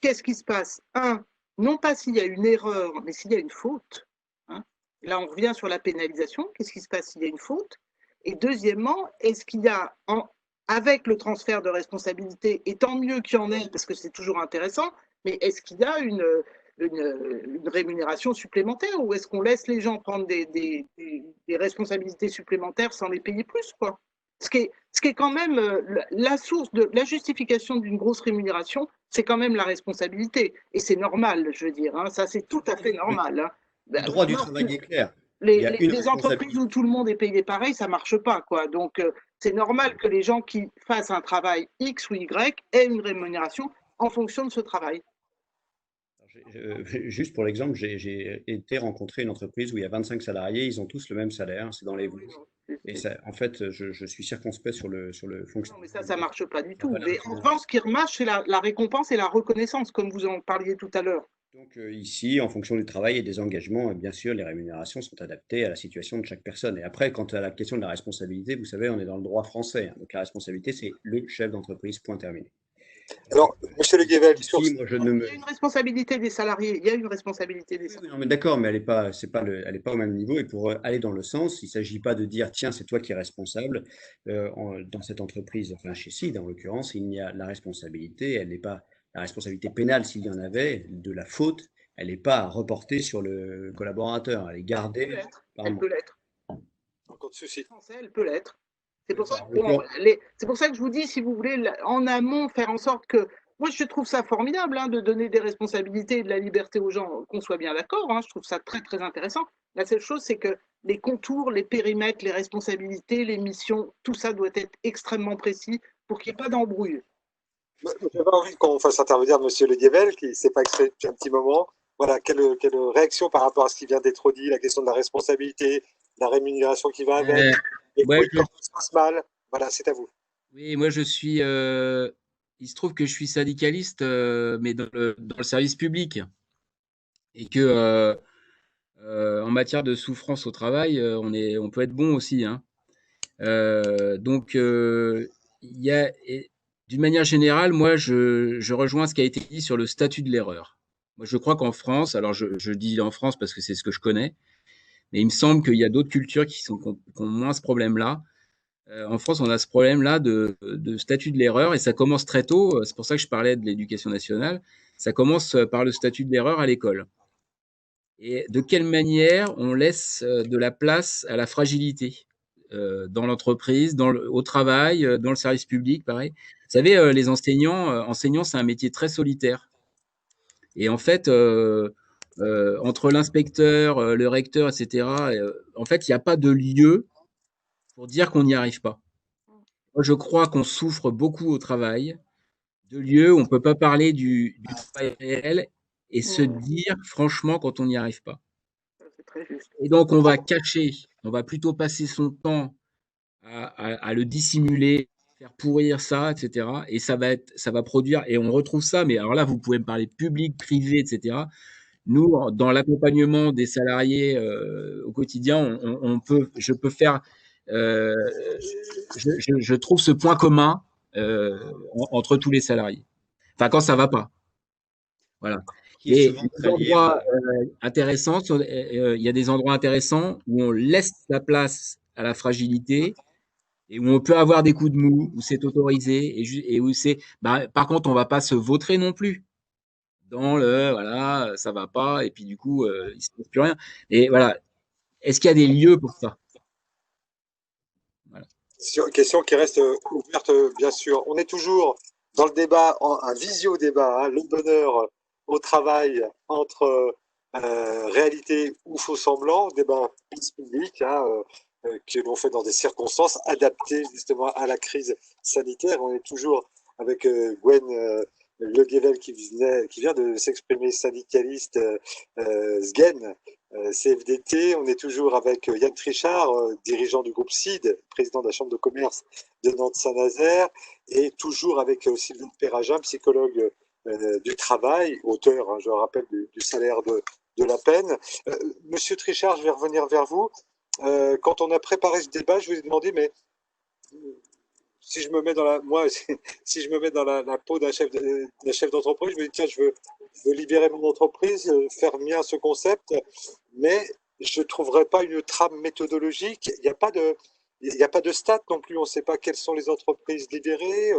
Qu'est-ce qui se passe? Un, non pas s'il y a une erreur, mais s'il y a une faute. Hein. Là, on revient sur la pénalisation. Qu'est-ce qui se passe s'il y a une faute? Et deuxièmement, est-ce qu'il y a, avec le transfert de responsabilité, et tant mieux qu'il y en ait, parce que c'est toujours intéressant, mais est-ce qu'il y a une rémunération supplémentaire ou est-ce qu'on laisse les gens prendre des responsabilités supplémentaires sans les payer plus, quoi? Ce qui est quand même la source de la justification d'une grosse rémunération, c'est quand même la responsabilité. Et c'est normal, je veux dire. Hein, ça, c'est tout à fait normal. Hein. le droit du travail est clair. Il y a une Les entreprises où tout le monde est payé pareil, ça marche pas, quoi. Donc, c'est normal que les gens qui fassent un travail X ou Y aient une rémunération en fonction de ce travail. Juste pour l'exemple, j'ai été rencontrer une entreprise où il y a 25 salariés, ils ont tous le même salaire, c'est dans les Vosges. Et ça, en fait, je suis circonspect sur le Non, fonctionnement. mais ça marche pas du Ça n'a tout. pas Mais l'air en de- revanche, ce qui remarche, c'est la récompense et la reconnaissance, comme vous en parliez tout à l'heure. Donc ici, en fonction du travail et des engagements, bien sûr, les rémunérations sont adaptées à la situation de chaque personne. Et après, quant à la question de la responsabilité, vous savez, on est dans le droit français. Hein. Donc la responsabilité, c'est le chef d'entreprise, point terminé. Alors, Monsieur Le Guével, sur… Ici, moi, je ne Il me... y a une responsabilité des salariés. Il y a une responsabilité des Oui, salariés. non, mais d'accord, mais elle n'est pas, c'est pas elle est pas au même niveau. Et pour aller dans le sens, il ne s'agit pas de dire, tiens, c'est toi qui es responsable dans cette entreprise. Enfin, chez SID, en l'occurrence, il y a la responsabilité. Elle n'est pas la responsabilité pénale, s'il y en avait, de la faute. Elle n'est pas à reporter sur le collaborateur. Elle est Elle peut gardée l'être. par Elle moi. peut l'être. Encore de souci. Elle peut l'être. C'est pour ça En que, bon, l'occurrence, c'est pour ça que je vous dis, si vous voulez, en amont, faire en sorte que. Moi, je trouve ça formidable hein, de donner des responsabilités et de la liberté aux gens, qu'on soit bien d'accord. Hein, je trouve ça très, très intéressant. La seule chose, c'est que les contours, les périmètres, les responsabilités, les missions, tout ça doit être extrêmement précis pour qu'il n'y ait pas d'embrouille. J'avais envie qu'on fasse intervenir Monsieur Le Guével, qui ne s'est pas exprimé depuis un petit moment. Voilà, quelle réaction par rapport à ce qui vient d'être dit, la question de la responsabilité, la rémunération qui va avec, Euh, et ouais, quid quand tout se passe mal. Voilà, c'est à vous. oui, moi je suis. Il se trouve que je suis syndicaliste, mais dans le service public, et que en matière de souffrance au travail, on peut être bon aussi, hein. Donc, il y a, d'une manière générale, moi, je rejoins ce qui a été dit sur le statut de l'erreur. Moi, je crois qu'en France, alors je dis en France parce que c'est ce que je connais, mais il me semble qu'il y a d'autres cultures qui ont moins ce problème-là. En France, on a ce problème-là de statut de l'erreur et ça commence très tôt. C'est pour ça que je parlais de l'éducation nationale. Ça commence par le statut de l'erreur à l'école. Et de quelle manière on laisse de la place à la fragilité dans l'entreprise, au travail, dans le service public, pareil. Vous savez, les enseignants, c'est un métier très solitaire. Et en fait, entre l'inspecteur, le recteur, etc., en fait, il n'y a pas de lieu pour dire qu'on n'y arrive pas. Moi, je crois qu'on souffre beaucoup au travail, de lieux où on ne peut pas parler du travail réel et se dire franchement quand on n'y arrive pas. C'est très juste. Et donc, on va cacher, on va plutôt passer son temps à le dissimuler, faire pourrir ça, etc. Et ça va produire, et on retrouve ça, mais alors là, vous pouvez me parler public, privé, etc. Nous, dans l'accompagnement des salariés au quotidien, je peux faire, euh, je trouve ce point commun entre tous les salariés. Enfin, quand ça va pas. Voilà. Qui est Et souvent des très lié à endroits intéressants, il y a des endroits intéressants où on laisse la place à la fragilité et où on peut avoir des coups de mou, où c'est autorisé et où c'est. Bah, par contre, on va pas se vautrer non plus dans le voilà, ça va pas et puis du coup, il se passe plus rien. Et voilà, est-ce qu'il y a des lieux pour ça? Voilà. Question qui reste ouverte, bien sûr. On est toujours dans le débat, un visio-débat, hein, le bonheur au travail entre réalité ou faux semblant, débat public, hein, que l'on fait dans des circonstances adaptées justement à la crise sanitaire. On est toujours avec Gwen Le Guével qui vient de s'exprimer, syndicaliste SGEN, CFDT. On est toujours avec Yann Trichard, dirigeant du groupe CID, président de la Chambre de commerce de Nantes-Saint-Nazaire, et toujours avec Sylvain Perragin, psychologue du travail, auteur, hein, je le rappelle, du salaire de la peine. Monsieur Trichard, je vais revenir vers vous. Quand on a préparé ce débat, je vous ai demandé, mais si je me mets dans si je me mets dans la peau d'un chef d'entreprise, je me dis tiens, je veux libérer mon entreprise, faire mien ce concept, mais je ne trouverai pas une trame méthodologique. Il n'y a pas de stats non plus. On ne sait pas quelles sont les entreprises libérées,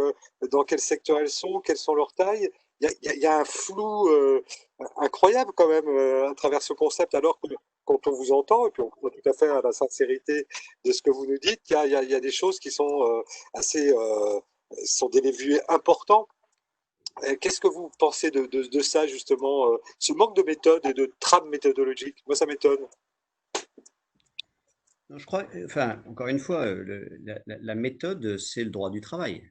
dans quel secteur elles sont, quelles sont leurs tailles. Il y a un flou incroyable quand même à travers ce concept, alors que quand on vous entend, et puis on croit tout à fait à la sincérité de ce que vous nous dites, il y a des choses qui sont assez sont des leviers importants. Qu'est-ce que vous pensez de ça justement, ce manque de méthode et de trame méthodologique? Moi, ça m'étonne. Non, je crois, enfin, encore une fois, la méthode, c'est le droit du travail.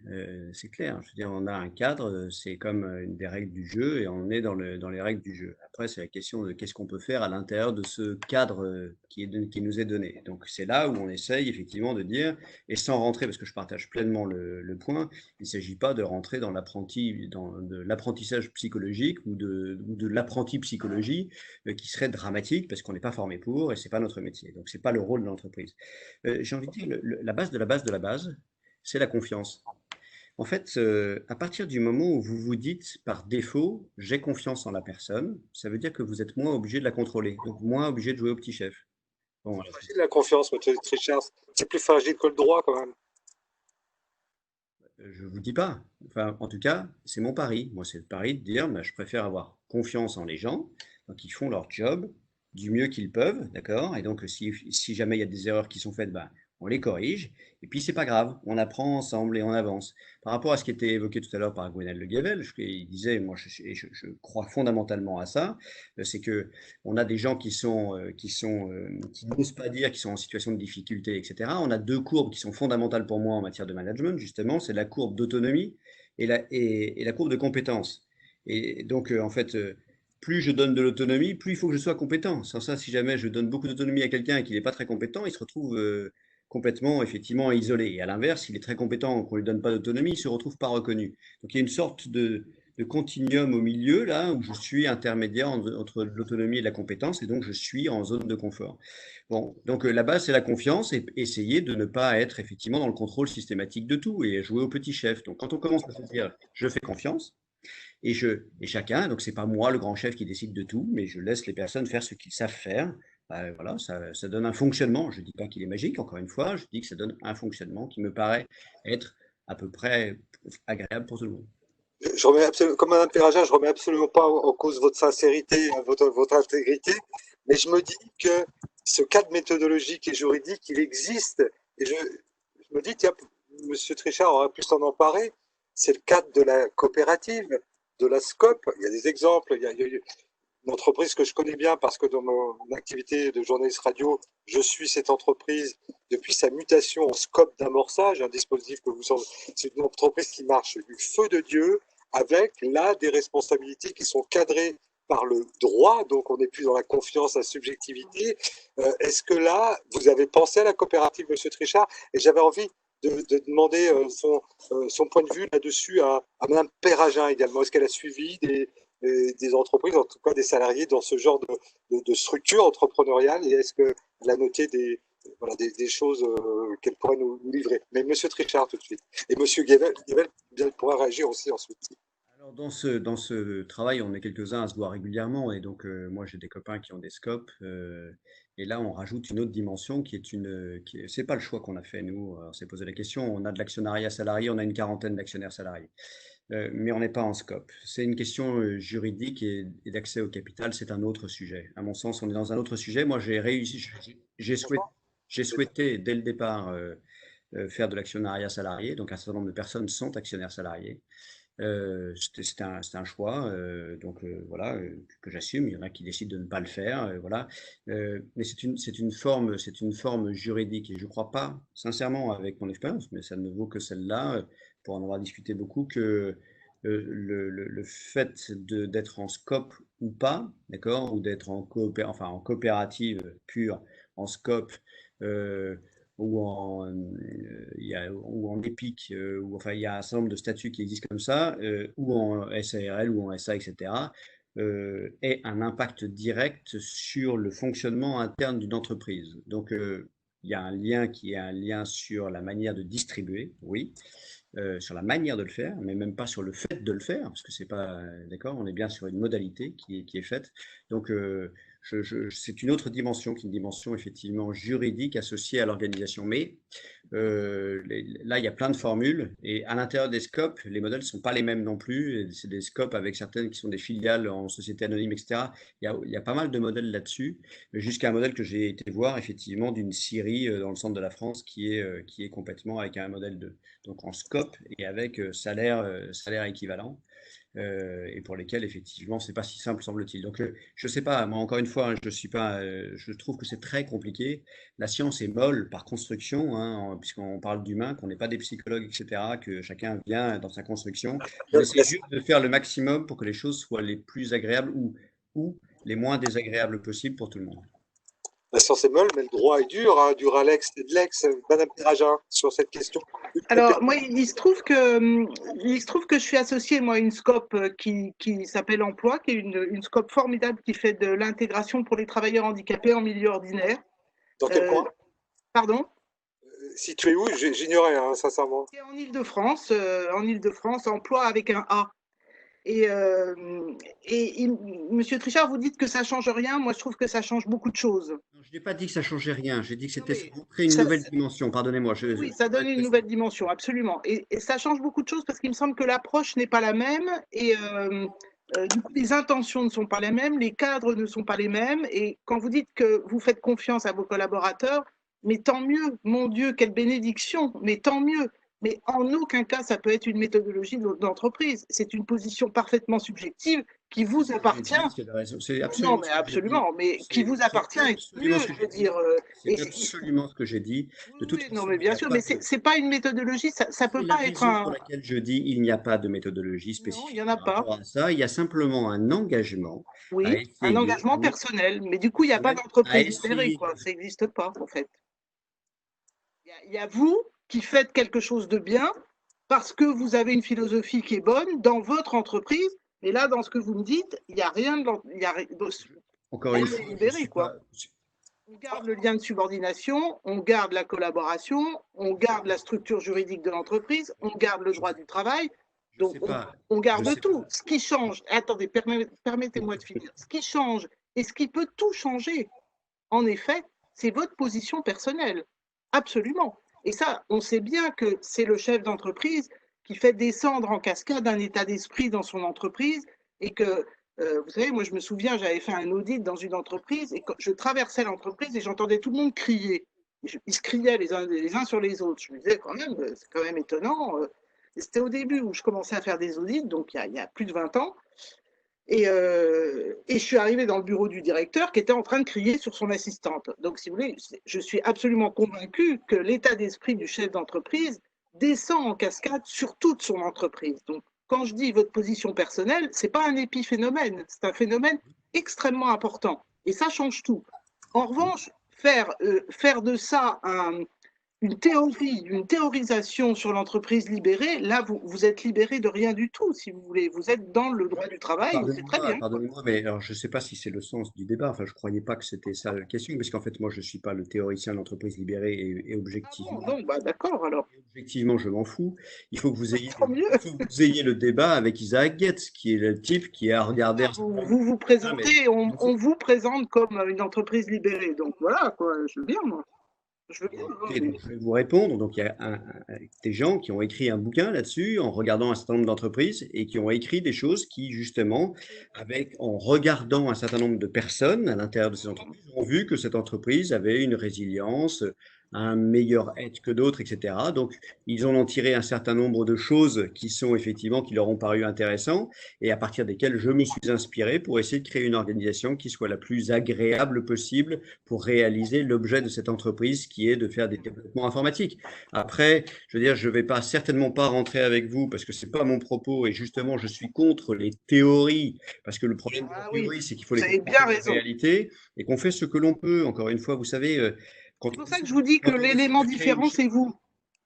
C'est clair. Je veux dire, on a un cadre, c'est comme une des règles du jeu et on est dans les règles du jeu. Après, c'est la question de qu'est-ce qu'on peut faire à l'intérieur de ce cadre qui nous est donné. Donc, c'est là où on essaye effectivement de dire, et sans rentrer, parce que je partage pleinement le point, il ne s'agit pas de rentrer dans de l'apprentissage psychologique ou de l'apprenti psychologie qui serait dramatique parce qu'on n'est pas formé pour et c'est pas notre métier. Donc, c'est pas le rôle de l'entreprise. J'ai envie de dire, la base de la base de la base, c'est la confiance. En fait, à partir du moment où vous vous dites par défaut, j'ai confiance en la personne, ça veut dire que vous êtes moins obligé de la contrôler, donc moins obligé de jouer au petit chef. Bon, C'est fragile la confiance, monsieur Trichard. C'est plus fragile que le droit quand même. je vous dis pas. Enfin, en tout cas, c'est mon pari. Moi, c'est le pari de dire, bah, je préfère avoir confiance en les gens, donc ils font leur job du mieux qu'ils peuvent, d'accord? Et donc, si jamais il y a des erreurs qui sont faites, bah, on les corrige, et puis c'est pas grave, on apprend ensemble et on avance. Par rapport à ce qui était évoqué tout à l'heure par Gwenel Le Guevel, il disait, moi je crois fondamentalement à ça, c'est que on a des gens qui n'osent pas dire, qui sont en situation de difficulté, etc. On a deux courbes qui sont fondamentales pour moi en matière de management, justement, c'est la courbe d'autonomie et la courbe de compétence. Et donc, en fait, plus je donne de l'autonomie, plus il faut que je sois compétent. Sans ça, si jamais je donne beaucoup d'autonomie à quelqu'un et qu'il n'est pas très compétent, il se retrouve complètement, effectivement, isolé. Et à l'inverse, s'il est très compétent, qu'on ne lui donne pas d'autonomie, il ne se retrouve pas reconnu. Donc, il y a une sorte de continuum au milieu, là, où je suis intermédiaire entre l'autonomie et la compétence, et donc je suis en zone de confort. Bon, donc la base, c'est la confiance, et essayer de ne pas être effectivement dans le contrôle systématique de tout, et jouer au petit chef. Donc, quand on commence à se dire, je fais confiance, et chacun, donc c'est pas moi le grand chef qui décide de tout, mais je laisse les personnes faire ce qu'ils savent faire. Voilà, ça donne un fonctionnement. Je dis pas qu'il est magique, encore une fois, je dis que ça donne un fonctionnement qui me paraît être à peu près agréable pour tout le monde. Je remets absolument, comme Madame Perraja, je remets absolument pas en cause votre sincérité, votre intégrité, mais je me dis que ce cadre méthodologique et juridique, il existe, et je me dis, tiens, Monsieur Trichard aurait pu s'en emparer, c'est le cadre de la coopérative, de la SCOP. Il y a des exemples, il y a une entreprise que je connais bien parce que dans mon activité de journaliste radio, je suis cette entreprise depuis sa mutation en SCOP d'amorçage, un dispositif que vous savez, c'est une entreprise qui marche du feu de Dieu avec là des responsabilités qui sont cadrées par le droit, donc on n'est plus dans la confiance, la subjectivité. Est-ce que là, vous avez pensé à la coopérative, Monsieur Trichard? Et j'avais envie de demander son point de vue là-dessus à Mme Perraja également. Est-ce qu'elle a suivi des entreprises, en tout cas des salariés, dans ce genre de structure entrepreneuriale, et est-ce qu'elle a noté des choses qu'elle pourrait nous livrer? Mais Monsieur Trichard tout de suite. Et Monsieur Guével pourra réagir aussi ensuite. Alors dans ce travail, on est quelques-uns à se voir régulièrement, et donc moi j'ai des copains qui ont des scopes, et là on rajoute une autre dimension c'est pas le choix qu'on a fait nous, on s'est posé la question, on a de l'actionnariat salarié, on a une quarantaine d'actionnaires salariés. Mais on n'est pas en scope. C'est une question juridique et d'accès au capital, c'est un autre sujet. À mon sens, on est dans un autre sujet. Moi, j'ai souhaité dès le départ faire de l'actionnariat salarié. Donc, un certain nombre de personnes sont actionnaires salariés. C'était un choix, voilà, que j'assume. Il y en a qui décident de ne pas le faire, voilà. Mais c'est une forme juridique, et je ne crois pas, sincèrement, avec mon expérience, mais ça ne vaut que celle-là, pour en avoir discuté beaucoup, que le fait d'être en scope ou pas, d'accord, ou d'être en coopérative pure, en scope, ou en EPIC, enfin il y a un certain nombre de statuts qui existent comme ça, ou en SARL ou en SA, etc., ait un impact direct sur le fonctionnement interne d'une entreprise. Donc il y a un lien qui est un lien sur la manière de distribuer, oui, sur la manière de le faire, mais même pas sur le fait de le faire, parce que c'est pas, d'accord, on est bien sur une modalité qui est faite. Donc c'est une autre dimension, qui est une dimension effectivement juridique associée à l'organisation. Mais là, il y a plein de formules, et à l'intérieur des scopes, les modèles ne sont pas les mêmes non plus. C'est des scopes avec certaines qui sont des filiales en société anonyme, etc. Il y a pas mal de modèles là-dessus, jusqu'à un modèle que j'ai été voir effectivement d'une scierie dans le centre de la France qui est complètement avec un modèle donc en scope et avec salaire équivalent. Et pour lesquels effectivement c'est pas si simple, semble-t-il. Donc je sais pas, moi encore une fois, je trouve que c'est très compliqué. La science est molle par construction, hein, puisqu'on parle d'humains, qu'on n'est pas des psychologues, etc., que chacun vient dans sa construction. On essaie juste de faire le maximum pour que les choses soient les plus agréables ou les moins désagréables possibles pour tout le monde. La science est molle, mais le droit est dur, hein, dur à l'ex et de l'ex. Madame Perraja, sur cette question. Alors, moi, il se trouve que je suis associée, moi, à une SCOP qui s'appelle Emploi, qui est une SCOP formidable qui fait de l'intégration pour les travailleurs handicapés en milieu ordinaire. Dans quel coin? Pardon? Situé où? J'ignorais, hein, sincèrement. En Île-de-France, Emploi avec un A. Et Monsieur Trichard, vous dites que ça change rien. Moi, je trouve que ça change beaucoup de choses. Non, je n'ai pas dit que ça changeait rien. J'ai dit que c'était montrer une nouvelle dimension. Pardonnez-moi. Oui, ça donne une nouvelle dimension, absolument. Et ça change beaucoup de choses parce qu'il me semble que l'approche n'est pas la même. Et du coup, les intentions ne sont pas les mêmes, les cadres ne sont pas les mêmes. Et quand vous dites que vous faites confiance à vos collaborateurs, mais tant mieux, mon Dieu, quelle bénédiction, mais tant mieux. Mais en aucun cas, ça peut être une méthodologie d'entreprise. C'est une position parfaitement subjective qui vous appartient. C'est Non, absolument mais ce que j'ai dit. absolument, mais qui vous appartient et mieux, je veux dire. C'est absolument ce que j'ai dit. De toute façon, non, mais bien sûr, mais c'est pas une méthodologie, ça peut pas être un. Pour laquelle je dis il n'y a pas de méthodologie spécifique. Non, il n'y en a pas. À ça, il y a simplement un engagement. Oui, un engagement personnel, mais du coup, il n'y a pas d'entreprise libérée, quoi. Ça n'existe pas, en fait. Il y a vous qui faites quelque chose de bien parce que vous avez une philosophie qui est bonne dans votre entreprise. Et là, dans ce que vous me dites, il n'y a rien de. Encore une fois, libéré, quoi. On garde le lien de subordination, on garde la collaboration, on garde la structure juridique de l'entreprise, on garde le droit du travail. Donc, on garde tout. Ce qui change, attendez, permettez-moi de finir. Ce qui change et ce qui peut tout changer, en effet, c'est votre position personnelle. Absolument. Et ça, on sait bien que c'est le chef d'entreprise qui fait descendre en cascade un état d'esprit dans son entreprise et que, vous savez, moi je me souviens, j'avais fait un audit dans une entreprise et quand je traversais l'entreprise et j'entendais tout le monde crier. Ils se criaient les uns sur les autres. Je me disais quand même, c'est quand même étonnant. C'était au début où je commençais à faire des audits, donc il y a plus de 20 ans. Et je suis arrivée dans le bureau du directeur qui était en train de crier sur son assistante. Donc, si vous voulez, je suis absolument convaincue que l'état d'esprit du chef d'entreprise descend en cascade sur toute son entreprise. Donc, quand je dis votre position personnelle, ce n'est pas un épiphénomène, c'est un phénomène extrêmement important. Et ça change tout. En revanche, faire de ça une théorisation sur l'entreprise libérée, là, vous êtes libéré de rien du tout, si vous voulez. Vous êtes dans le droit du travail, c'est très bien. Pardonnez-moi, mais alors, je ne sais pas si c'est le sens du débat. Enfin, je ne croyais pas que c'était ça la question, parce qu'en fait, moi, je ne suis pas le théoricien de l'entreprise libérée et objectivement. Ah bon, bah, d'accord, alors. Objectivement, je m'en fous. Il faut que vous ayez le débat avec Isaac Getz, qui est le type qui a regardé. Vous vous présentez, on vous présente comme une entreprise libérée. Donc voilà, quoi, je veux bien, moi. Je vais vous répondre. Donc, il y a des gens qui ont écrit un bouquin là-dessus en regardant un certain nombre d'entreprises et qui ont écrit des choses qui, justement, en regardant un certain nombre de personnes à l'intérieur de ces entreprises, ont vu que cette entreprise avait une résilience, un meilleur être que d'autres, etc. Donc, ils en ont tiré un certain nombre de choses qui sont effectivement, qui leur ont paru intéressantes et à partir desquelles je me suis inspiré pour essayer de créer une organisation qui soit la plus agréable possible pour réaliser l'objet de cette entreprise qui est de faire des développements informatiques. Après, je veux dire, je ne vais certainement pas rentrer avec vous parce que ce n'est pas mon propos et justement, je suis contre les théories parce que le problème de la théorie, c'est qu'il faut les comprendre en réalité et qu'on fait ce que l'on peut. Encore une fois, vous savez… C'est pour ça que je vous dis que l'élément différent, c'est vous.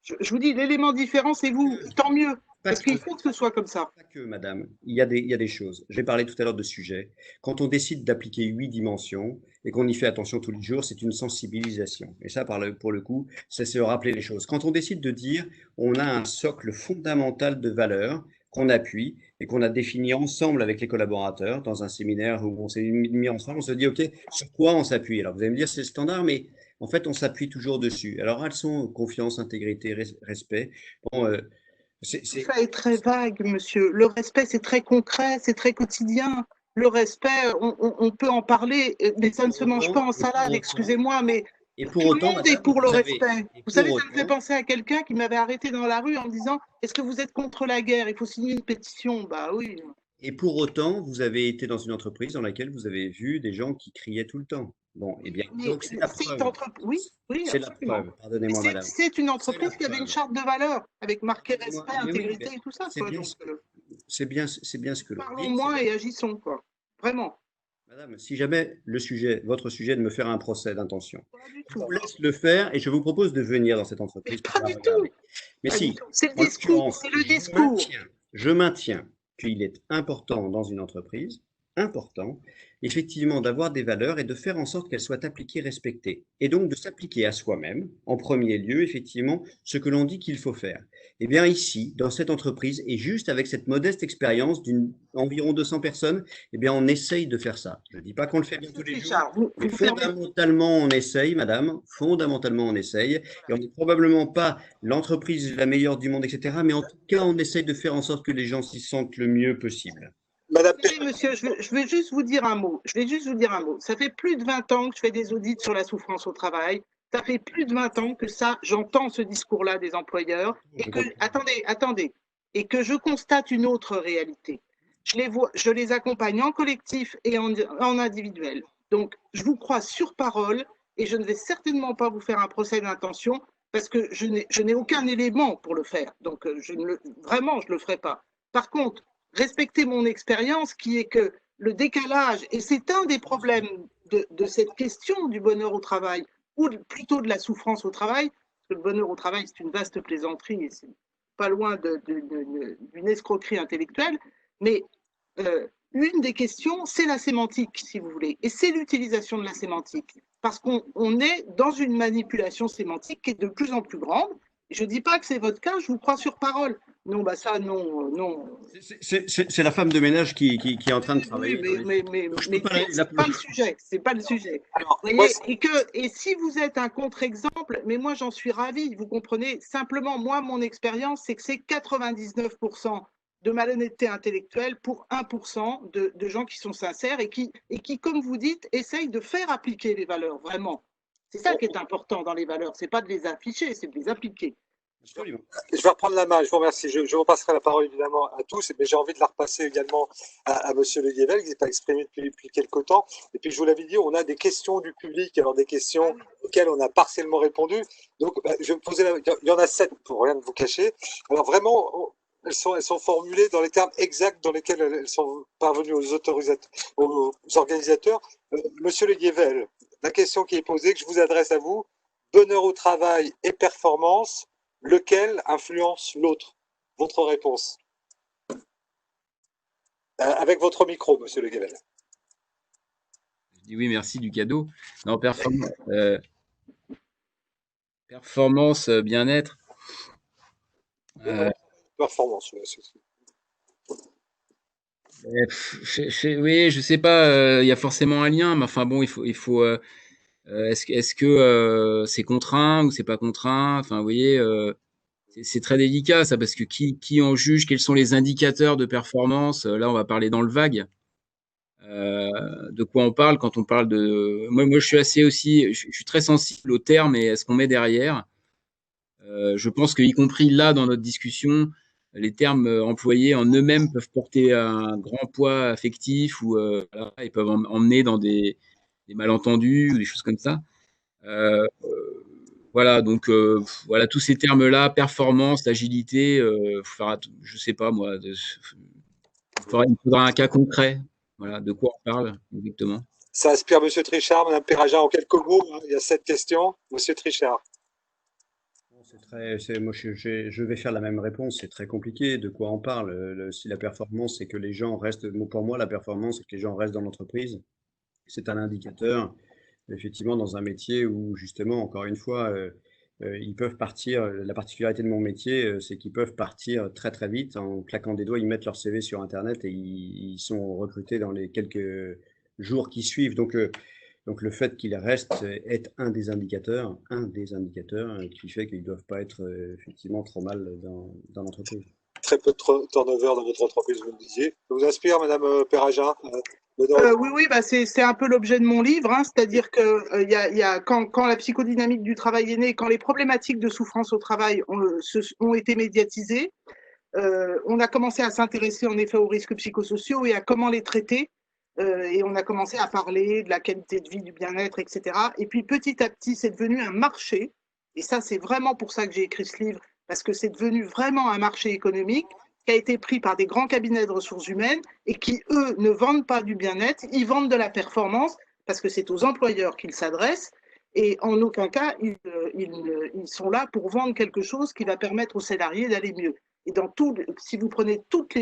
Je vous dis, l'élément différent, c'est vous. Tant mieux. Parce qu'il faut que ce soit comme ça. Pas que, madame. Il y a des choses. J'ai parlé tout à l'heure de sujets. Quand on décide d'appliquer 8 dimensions et qu'on y fait attention tous les jours, c'est une sensibilisation. Et ça, pour le coup, c'est se rappeler les choses. Quand on décide de dire on a un socle fondamental de valeurs qu'on appuie et qu'on a défini ensemble avec les collaborateurs dans un séminaire où on s'est mis ensemble, on se dit, OK, sur quoi on s'appuie? Alors, vous allez me dire, c'est le standard, mais en fait, on s'appuie toujours dessus. Alors, elles sont confiance, intégrité, respect. Bon, ça est très vague, monsieur. Le respect, c'est très concret, c'est très quotidien. Le respect, on peut en parler, mais ça ne se mange pas en salade, excusez-moi, mais et pour tout autant, le monde est pour le respect. Vous savez, ça me fait penser à quelqu'un qui m'avait arrêté dans la rue en me disant « Est-ce que vous êtes contre la guerre? Il faut signer une pétition. » Bah oui. Et pour autant, vous avez été dans une entreprise dans laquelle vous avez vu des gens qui criaient tout le temps. Bon, eh bien, donc c'est la preuve. Oui, c'est la preuve. Pardonnez-moi, madame. C'est une entreprise qui avait une charte de valeurs avec marqué respect, intégrité et tout ça. C'est bien ce que l'on dit. Parlons moins et agissons, quoi. Vraiment. Madame, si jamais votre sujet de me faire un procès d'intention, je vous laisse le faire et je vous propose de venir dans cette entreprise. Pas du tout. Mais si. C'est le discours. C'est le discours. Je maintiens qu'il est important dans une entreprise, effectivement, d'avoir des valeurs et de faire en sorte qu'elles soient appliquées, respectées. Et donc de s'appliquer à soi-même, en premier lieu, effectivement, ce que l'on dit qu'il faut faire. Eh bien ici, dans cette entreprise, et juste avec cette modeste expérience d'environ 200 personnes, eh bien on essaye de faire ça. Je ne dis pas qu'on le fait bien tous les jours, mais fondamentalement on essaye, madame, fondamentalement on essaye, et on n'est probablement pas l'entreprise la meilleure du monde, etc., mais en tout cas on essaye de faire en sorte que les gens s'y sentent le mieux possible. Madame... Oui, monsieur, je vais juste vous dire un mot. Ça fait plus de 20 ans que je fais des audits sur la souffrance au travail. Ça fait plus de 20 ans que ça, j'entends ce discours-là des employeurs. Et que, attendez, et que je constate une autre réalité. Je les accompagne en collectif et en individuel. Donc, je vous crois sur parole et je ne vais certainement pas vous faire un procès d'intention parce que je n'ai aucun élément pour le faire. Donc, vraiment, je ne le ferai pas. Par contre, respectez mon expérience qui est que le décalage, et c'est un des problèmes de cette question du bonheur au travail, ou plutôt de la souffrance au travail, parce que le bonheur au travail, c'est une vaste plaisanterie et c'est pas loin d'une escroquerie intellectuelle, mais une des questions, c'est la sémantique, si vous voulez, et c'est l'utilisation de la sémantique, parce qu'on est dans une manipulation sémantique qui est de plus en plus grande. Je ne dis pas que c'est votre cas, je vous crois sur parole. Non, bah ça, non, non. C'est la femme de ménage qui est en train de travailler. Oui, mais c'est pas le sujet, c'est pas le sujet. Alors, Vous voyez, et si vous êtes un contre-exemple, mais moi j'en suis ravie, vous comprenez, simplement moi mon expérience c'est que c'est 99% de malhonnêteté intellectuelle pour 1% de gens qui sont sincères et qui, comme vous dites, essayent de faire appliquer les valeurs, vraiment. C'est ça qui est important dans les valeurs, c'est pas de les afficher, c'est de les appliquer. Absolument. Je vais reprendre la main, je vous remercie. Je repasserai la parole évidemment à tous, mais j'ai envie de la repasser également à Monsieur Le Guével, qui s'est pas exprimé depuis quelques temps. Et puis je vous l'avais dit, on a des questions du public, alors des questions auxquelles on a partiellement répondu. Donc je vais me poser il y en a 7 pour rien de vous cacher. Alors vraiment, elles sont formulées dans les termes exacts dans lesquels elles sont parvenues aux organisateurs. Monsieur Le Guével, la question qui est posée, que je vous adresse à vous, bonheur au travail et performance, lequel influence l'autre? Votre réponse. Avec votre micro, Monsieur Le Guével. Je dis oui, merci du cadeau. Non, performance, bien-être. Performance, oui, je sais pas, il y a forcément un lien, mais enfin bon, il faut est-ce que c'est contraint ou c'est pas contraint? Enfin, vous voyez, c'est très délicat ça, parce que qui en juge? Quels sont les indicateurs de performance? Là, on va parler dans le vague. De quoi on parle quand on parle de. Moi, je suis je suis très sensible aux termes et à ce qu'on met derrière. Je pense qu'y compris là, dans notre discussion, les termes employés en eux-mêmes peuvent porter un grand poids affectif ou voilà, ils peuvent emmener dans des malentendus ou des choses comme ça. Voilà, donc voilà, tous ces termes-là, performance, agilité, je sais pas moi, il faudra un cas concret. Voilà, de quoi on parle exactement. Ça inspire Monsieur Trichard, Madame Perraja, en quelques mots. Il y a 7 questions. Monsieur Trichard. Moi, je vais faire la même réponse. C'est très compliqué. De quoi on parle? Si la performance, c'est que les gens restent. Pour moi, la performance, c'est que les gens restent dans l'entreprise. C'est un indicateur, effectivement, dans un métier où, justement, encore une fois, ils peuvent partir. La particularité de mon métier, c'est qu'ils peuvent partir très, très vite. En claquant des doigts, ils mettent leur CV sur Internet et ils sont recrutés dans les quelques jours qui suivent. Donc le fait qu'il reste est un des indicateurs qui fait qu'ils ne doivent pas être effectivement trop mal dans l'entreprise. Très peu de turnover dans votre entreprise, vous me disiez. Ça vous inspire, Madame Perraja? Oui, bah c'est un peu l'objet de mon livre, hein, c'est-à-dire que quand la psychodynamique du travail est née, quand les problématiques de souffrance au travail ont été médiatisées, on a commencé à s'intéresser en effet aux risques psychosociaux et à comment les traiter. Et on a commencé à parler de la qualité de vie, du bien-être, etc. Et puis petit à petit, c'est devenu un marché. Et ça, c'est vraiment pour ça que j'ai écrit ce livre, parce que c'est devenu vraiment un marché économique qui a été pris par des grands cabinets de ressources humaines et qui, eux, ne vendent pas du bien-être, ils vendent de la performance, parce que c'est aux employeurs qu'ils s'adressent. Et en aucun cas, ils sont là pour vendre quelque chose qui va permettre aux salariés d'aller mieux. Et si vous prenez toutes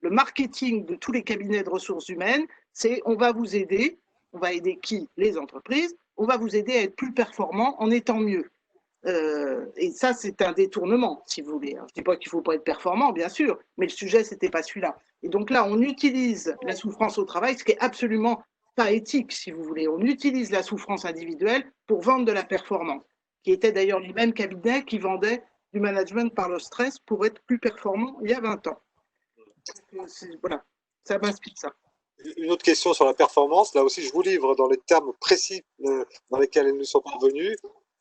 le marketing de tous les cabinets de ressources humaines, c'est on va vous aider. On va aider qui? Les entreprises. On va vous aider à être plus performant en étant mieux. Et ça, c'est un détournement, si vous voulez. Je ne dis pas qu'il ne faut pas être performant, bien sûr, mais le sujet, ce n'était pas celui-là. Et donc là, on utilise la souffrance au travail, ce qui est absolument pas éthique, si vous voulez. On utilise la souffrance individuelle pour vendre de la performance, qui était d'ailleurs les mêmes cabinets qui vendaient du management par le stress pour être plus performant il y a 20 ans. Voilà, ça m'inspire ça. Une autre question sur la performance. Là aussi, je vous livre dans les termes précis dans lesquels nous sommes parvenus.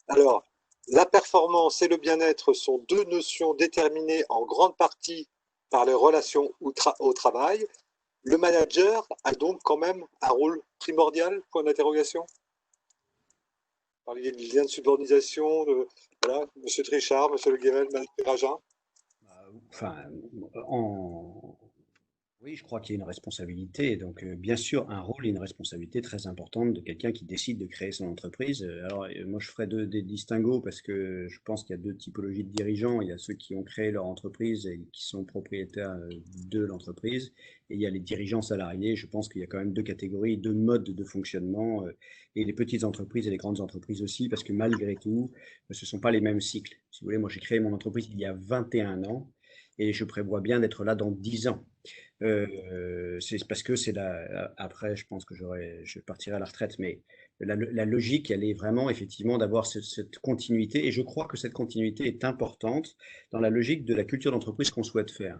Alors, la performance et le bien-être sont deux notions déterminées en grande partie par les relations au travail. Le manager a donc quand même un rôle primordial, point d'interrogation. Vous parliez de lien de subordination, voilà, M. Trichard, M. Le Guével, Mme Perragin. Enfin, oui, je crois qu'il y a une responsabilité. Donc, bien sûr, un rôle et une responsabilité très importante de quelqu'un qui décide de créer son entreprise. Alors, moi, je ferai des distinguos parce que je pense qu'il y a deux typologies de dirigeants. Il y a ceux qui ont créé leur entreprise et qui sont propriétaires de l'entreprise. Et il y a les dirigeants salariés. Je pense qu'il y a quand même deux catégories, deux modes de fonctionnement. Et les petites entreprises et les grandes entreprises aussi, parce que malgré tout, ce ne sont pas les mêmes cycles. Si vous voulez, moi, j'ai créé mon entreprise il y a 21 ans et je prévois bien d'être là dans 10 ans. C'est parce que c'est là. Après, je pense que je partirai à la retraite, mais la logique, elle est vraiment effectivement d'avoir cette continuité. Et je crois que cette continuité est importante dans la logique de la culture d'entreprise qu'on souhaite faire.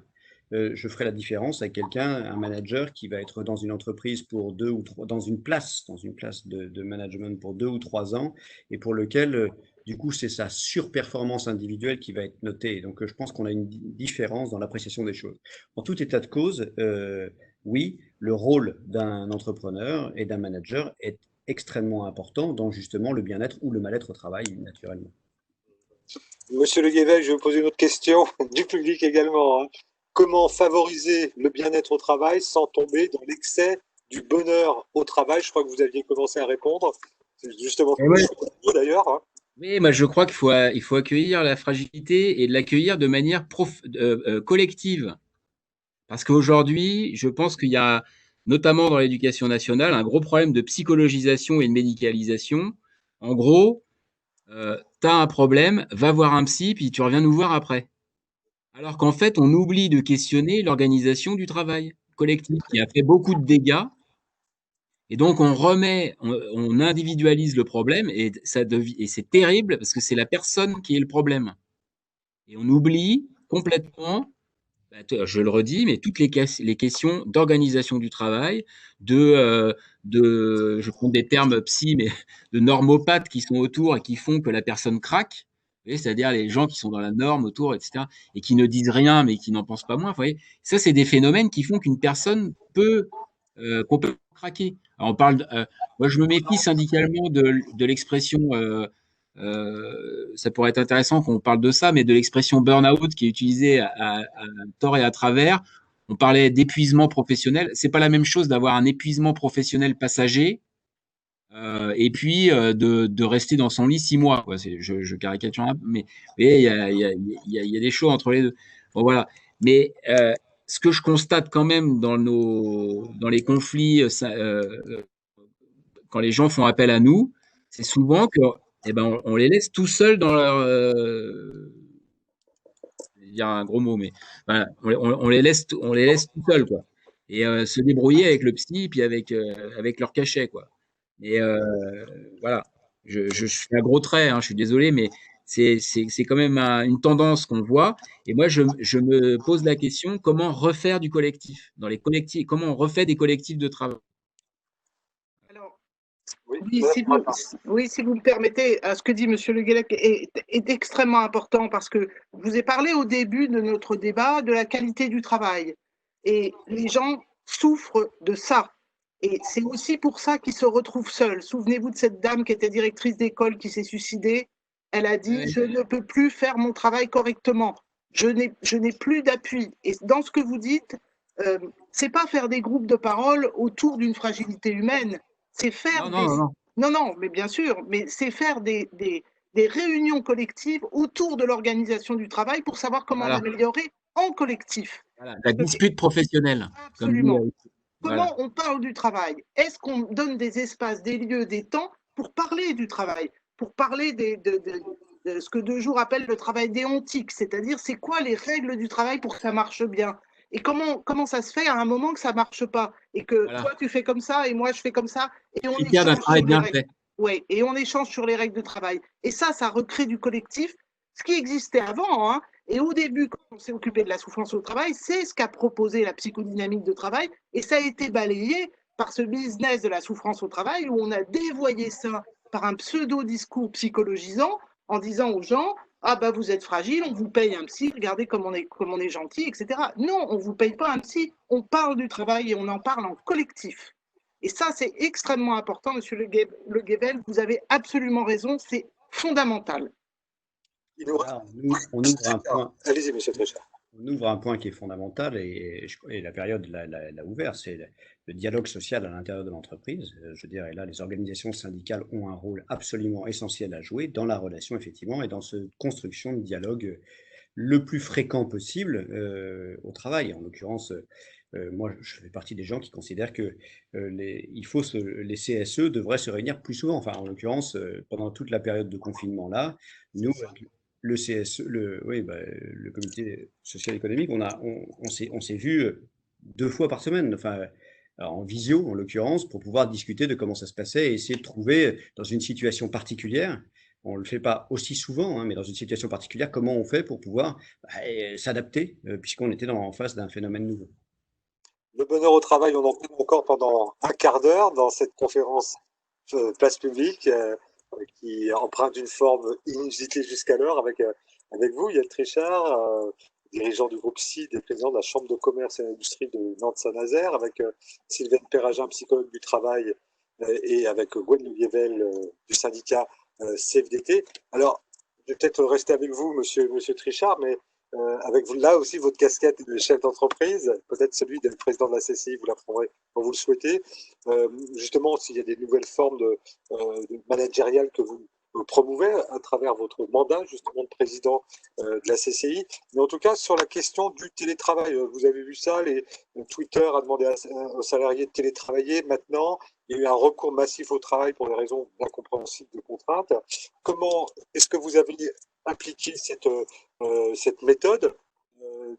Je ferai la différence avec quelqu'un, un manager qui va être dans une entreprise pour 2 ou 3, dans une place de management pour 2 ou 3 ans, et pour lequel du coup, c'est sa surperformance individuelle qui va être notée. Donc, je pense qu'on a une différence dans l'appréciation des choses. En tout état de cause, oui, le rôle d'un entrepreneur et d'un manager est extrêmement important dans justement le bien-être ou le mal-être au travail, naturellement. Monsieur Le Guével, je vais vous poser une autre question, du public également, hein. Comment favoriser le bien-être au travail sans tomber dans l'excès du bonheur au travail? Je crois que vous aviez commencé à répondre. C'est justement ce que je fais d'ailleurs, hein. Oui, moi je crois il faut accueillir la fragilité et de l'accueillir de manière collective. Parce qu'aujourd'hui, je pense qu'il y a, notamment dans l'éducation nationale, un gros problème de psychologisation et de médicalisation. En gros, tu as un problème, va voir un psy, puis tu reviens nous voir après. Alors qu'en fait, on oublie de questionner l'organisation du travail collectif qui a fait beaucoup de dégâts. Et donc, on individualise le problème et c'est terrible parce que c'est la personne qui est le problème. Et on oublie complètement, je le redis, mais toutes les questions d'organisation du travail, je prends des termes psy, mais de normopathes qui sont autour et qui font que la personne craque. C'est-à-dire les gens qui sont dans la norme autour, etc., et qui ne disent rien, mais qui n'en pensent pas moins. Vous voyez, ça, c'est des phénomènes qui font qu'une personne peut complètement craquer. Alors, moi, je me méfie syndicalement de l'expression. Ça pourrait être intéressant qu'on parle de ça, mais de l'expression burn-out qui est utilisée à tort et à travers. On parlait d'épuisement professionnel. C'est pas la même chose d'avoir un épuisement professionnel passager et puis de rester dans son lit 6 mois. Quoi. Je caricature un peu, mais il y a des choses entre les deux. Bon, voilà. Mais ce que je constate quand même dans les conflits, quand les gens font appel à nous, c'est souvent que on les laisse tout seuls dans leur. Je vais dire un gros mot, mais voilà, on les laisse tout seuls, quoi. Et se débrouiller avec le psy, puis avec leur cachet, quoi. Et voilà, je fais un gros trait, hein, je suis désolé, mais c'est quand même une tendance qu'on voit. Et moi, je me pose la question, comment refaire du collectif dans les collectifs, comment on refait des collectifs de travail? Alors, Oui, si vous me permettez, ce que dit M. Le Guélec est extrêmement important parce que je vous ai parlé au début de notre débat de la qualité du travail. Et les gens souffrent de ça. Et c'est aussi pour ça qu'ils se retrouvent seuls. Souvenez-vous de cette dame qui était directrice d'école qui s'est suicidée. Elle a dit Oui. je ne peux plus faire mon travail correctement. Je n'ai plus d'appui. Et dans ce que vous dites, c'est pas faire des groupes de parole autour d'une fragilité humaine. C'est faire non, mais bien sûr, mais c'est faire des réunions collectives autour de l'organisation du travail pour savoir comment l'améliorer en collectif. Voilà, la dispute professionnelle. Absolument. Voilà. Comment on parle du travail? Est-ce qu'on donne des espaces, des lieux, des temps pour parler du travail, pour parler de ce que De Jour appelle le travail déontique, c'est-à-dire c'est quoi les règles du travail pour que ça marche bien? Et comment ça se fait à un moment que ça marche pas et que toi tu fais comme ça et moi je fais comme ça et on échange sur les règles. Ouais, et on échange sur les règles de travail. Et ça recrée du collectif, ce qui existait avant, hein. Et au début, quand on s'est occupé de la souffrance au travail, c'est ce qu'a proposé la psychodynamique de travail, et ça a été balayé par ce business de la souffrance au travail, où on a dévoyé ça par un pseudo-discours psychologisant, en disant aux gens, ah bah vous êtes fragile, on vous paye un psy, regardez comme on est gentil, etc. Non, on ne vous paye pas un psy, on parle du travail et on en parle en collectif. Et ça, c'est extrêmement important, monsieur Le Guébel, vous avez absolument raison, c'est fondamental. Voilà, on ouvre un point. Allez-y, monsieur Tréchard. On ouvre un point qui est fondamental et la période l'a ouvert, c'est le dialogue social à l'intérieur de l'entreprise. Je dirais là, les organisations syndicales ont un rôle absolument essentiel à jouer dans la relation, effectivement, et dans cette construction de dialogue le plus fréquent possible au travail. En l'occurrence, moi, je fais partie des gens qui considèrent que les CSE devraient se réunir plus souvent. Enfin, en l'occurrence, pendant toute la période de confinement là, nous, le CSE, le comité social économique, on s'est vu 2 fois par semaine, enfin, alors en visio en l'occurrence, pour pouvoir discuter de comment ça se passait et essayer de trouver dans une situation particulière, on ne le fait pas aussi souvent, hein, mais dans une situation particulière, comment on fait pour pouvoir s'adapter, puisqu'on était en face d'un phénomène nouveau. Le bonheur au travail, on en parle encore pendant un quart d'heure dans cette conférence Place Publique qui emprunte une forme inusitée jusqu'alors avec vous, Yann Tréchard, dirigeant du groupe CID et président de la Chambre de commerce et d'industrie de Nantes-Saint-Nazaire, avec Sylvaine Perragin, psychologue du travail, et avec Gwen Louviével du syndicat CFDT. Alors, je vais peut-être rester avec vous, monsieur Tréchard, mais avec vous, là aussi votre casquette de chef d'entreprise, peut-être celui d'être président de la CCI, vous la prendrez quand vous le souhaitez. Justement, s'il y a des nouvelles formes de managériales que vous promouvez à travers votre mandat justement de président de la CCI. Mais en tout cas, sur la question du télétravail, vous avez vu ça, Twitter a demandé aux salariés de télétravailler. Maintenant, il y a eu un recours massif au travail pour des raisons incompréhensibles de contraintes. Comment est-ce que vous avez appliqué cette méthode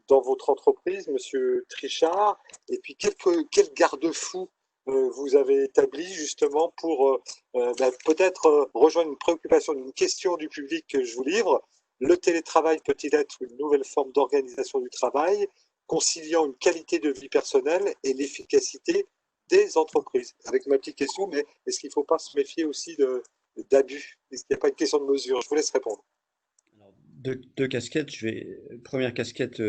dans votre entreprise, monsieur Tréchard? Et puis, quel garde-fou vous avez établi justement pour peut-être rejoindre une préoccupation, une question du public que je vous livre. Le télétravail peut-il être une nouvelle forme d'organisation du travail, conciliant une qualité de vie personnelle et l'efficacité des entreprises? Avec ma petite question, mais est-ce qu'il ne faut pas se méfier aussi d'abus? Est-ce qu'il n'y a pas une question de mesure? Je vous laisse répondre. Deux casquettes. Première casquette,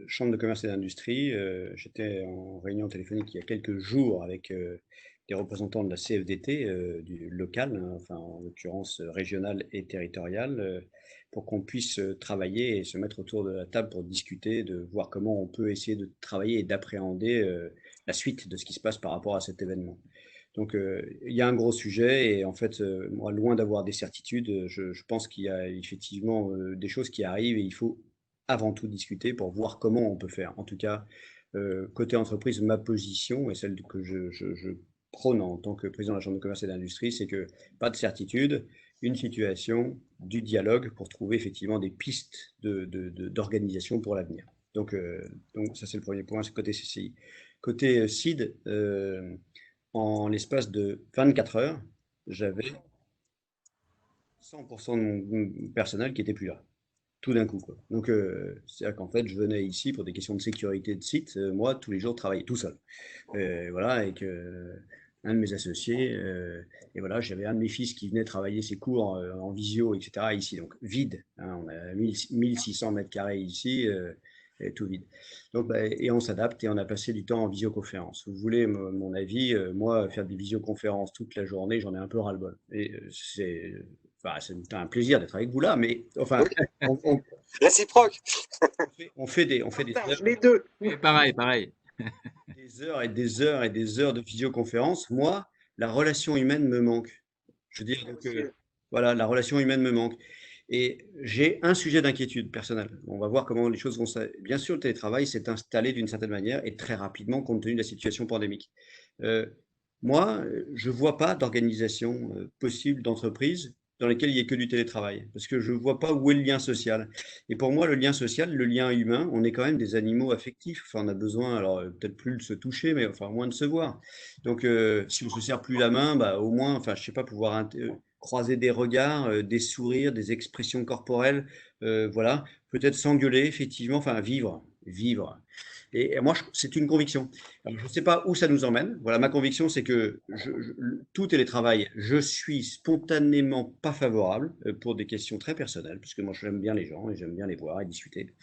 Chambre de commerce et d'industrie. J'étais en réunion téléphonique il y a quelques jours avec des représentants de la CFDT du local, hein, enfin en l'occurrence régional et territorial, pour qu'on puisse travailler et se mettre autour de la table pour discuter, de voir comment on peut essayer de travailler et d'appréhender la suite de ce qui se passe par rapport à cet événement. Donc, il y a un gros sujet et en fait, moi, loin d'avoir des certitudes, je pense qu'il y a effectivement des choses qui arrivent et il faut avant tout discuter pour voir comment on peut faire. En tout cas, côté entreprise, ma position et celle que je prône en tant que président de la Chambre de commerce et d'industrie, c'est que pas de certitude, une situation, du dialogue pour trouver effectivement des pistes d'organisation pour l'avenir. Donc ça, c'est le premier point, c'est côté CCI. Côté CID, en l'espace de 24 heures, j'avais 100% de mon personnel qui n'était plus là, tout d'un coup, quoi. Donc, c'est-à-dire qu'en fait, je venais ici pour des questions de sécurité de site, moi, tous les jours, travailler tout seul. Voilà, avec un de mes associés, et voilà, j'avais un de mes fils qui venait travailler ses cours en visio, etc., ici, donc vide, hein, on a 1600 mètres carrés ici, et tout vide. Donc, et on s'adapte et on a passé du temps en visioconférence. Vous voulez mon avis, moi, faire des visioconférences toute la journée, j'en ai un peu ras-le-bol. Et c'est un plaisir d'être avec vous là, mais enfin, réciproque. On fait des heures, les deux. Oui, pareil. des heures et des heures et des heures de visioconférence. Moi, la relation humaine me manque. Je veux dire, donc, voilà, la relation humaine me manque. Et j'ai un sujet d'inquiétude personnelle. On va voir comment les choses vont se... Bien sûr, le télétravail s'est installé d'une certaine manière et très rapidement compte tenu de la situation pandémique. Moi, je ne vois pas d'organisation possible d'entreprise dans lesquelles il n'y ait que du télétravail, parce que je ne vois pas où est le lien social. Et pour moi, le lien social, le lien humain, on est quand même des animaux affectifs. Enfin, on a besoin, alors peut-être plus de se toucher, mais enfin moins de se voir. Donc, si on ne se serre plus la main, bah, au moins, enfin, je ne sais pas, pouvoir croiser des regards, des sourires, des expressions corporelles, voilà, peut-être s'engueuler, effectivement, enfin vivre. Et moi, c'est une conviction. Alors, je ne sais pas où ça nous emmène. Voilà, ma conviction, c'est que tout télétravail, je suis spontanément pas favorable pour des questions très personnelles, parce que moi, j'aime bien les gens et j'aime bien les voir et discuter.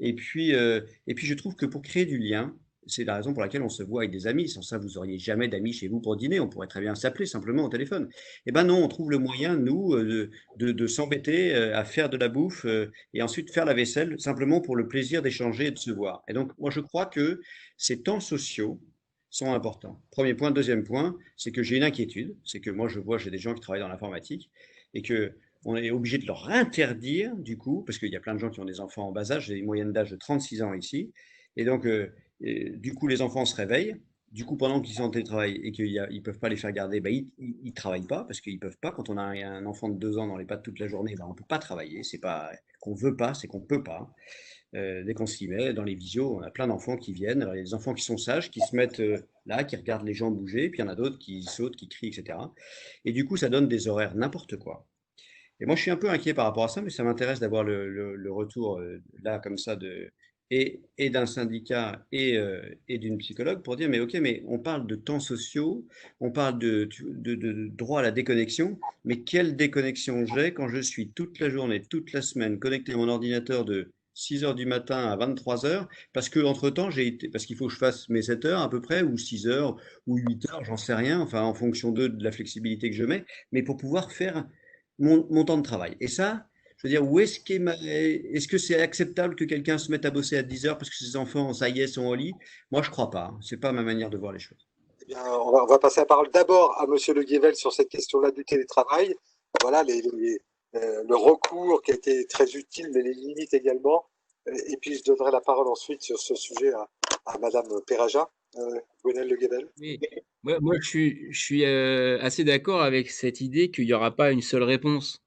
Et puis, je trouve que pour créer du lien, c'est la raison pour laquelle on se voit avec des amis. Sans ça, vous n'auriez jamais d'amis chez vous pour dîner. On pourrait très bien s'appeler simplement au téléphone. Eh ben non, on trouve le moyen, nous, de s'embêter à faire de la bouffe et ensuite faire la vaisselle simplement pour le plaisir d'échanger et de se voir. Et donc, moi, je crois que ces temps sociaux sont importants. Premier point. Deuxième point, c'est que j'ai une inquiétude. C'est que moi, je vois, j'ai des gens qui travaillent dans l'informatique et que on est obligé de leur interdire, du coup, parce qu'il y a plein de gens qui ont des enfants en bas âge, j'ai une moyenne d'âge de 36 ans ici, et donc, du coup, les enfants se réveillent, du coup, pendant qu'ils sont en télétravail et qu'ils ne peuvent pas les faire garder, bah, ils ne travaillent pas, parce qu'ils ne peuvent pas. Quand on a un enfant de 2 ans dans les pattes toute la journée, bah, on ne peut pas travailler, c'est pas qu'on ne veut pas, c'est qu'on ne peut pas. Dès qu'on s'y met, dans les visios, on a plein d'enfants qui viennent. Alors, il y a des enfants qui sont sages, qui se mettent là, qui regardent les gens bouger, puis il y en a d'autres qui sautent, qui crient, etc. Et du coup, ça donne des horaires n'importe quoi. Et moi, je suis un peu inquiet par rapport à ça, mais ça m'intéresse d'avoir le retour là, comme ça, et d'un syndicat et d'une psychologue pour dire, mais ok, mais on parle de temps sociaux, on parle de droit à la déconnexion, mais quelle déconnexion j'ai quand je suis toute la journée, toute la semaine connecté à mon ordinateur de 6 heures du matin à 23 heures, parce que entre-temps, parce qu'il faut que je fasse mes 7 heures à peu près, ou 6 heures, ou 8 heures, j'en sais rien, enfin, en fonction de la flexibilité que je mets, mais pour pouvoir faire mon temps de travail. Et ça, je veux dire, est-ce que c'est acceptable que quelqu'un se mette à bosser à 10 heures parce que ses enfants, ça y est, sont au lit? Moi, je crois pas. C'est pas ma manière de voir les choses. Eh bien, on va passer la parole d'abord à Monsieur Le Guével sur cette question-là du télétravail. Voilà le recours qui a été très utile, mais les limites également. Et puis, je donnerai la parole ensuite sur ce sujet à Madame Perraja. Gwenel Le Guével. Oui. Moi, je suis assez d'accord avec cette idée qu'il n'y aura pas une seule réponse.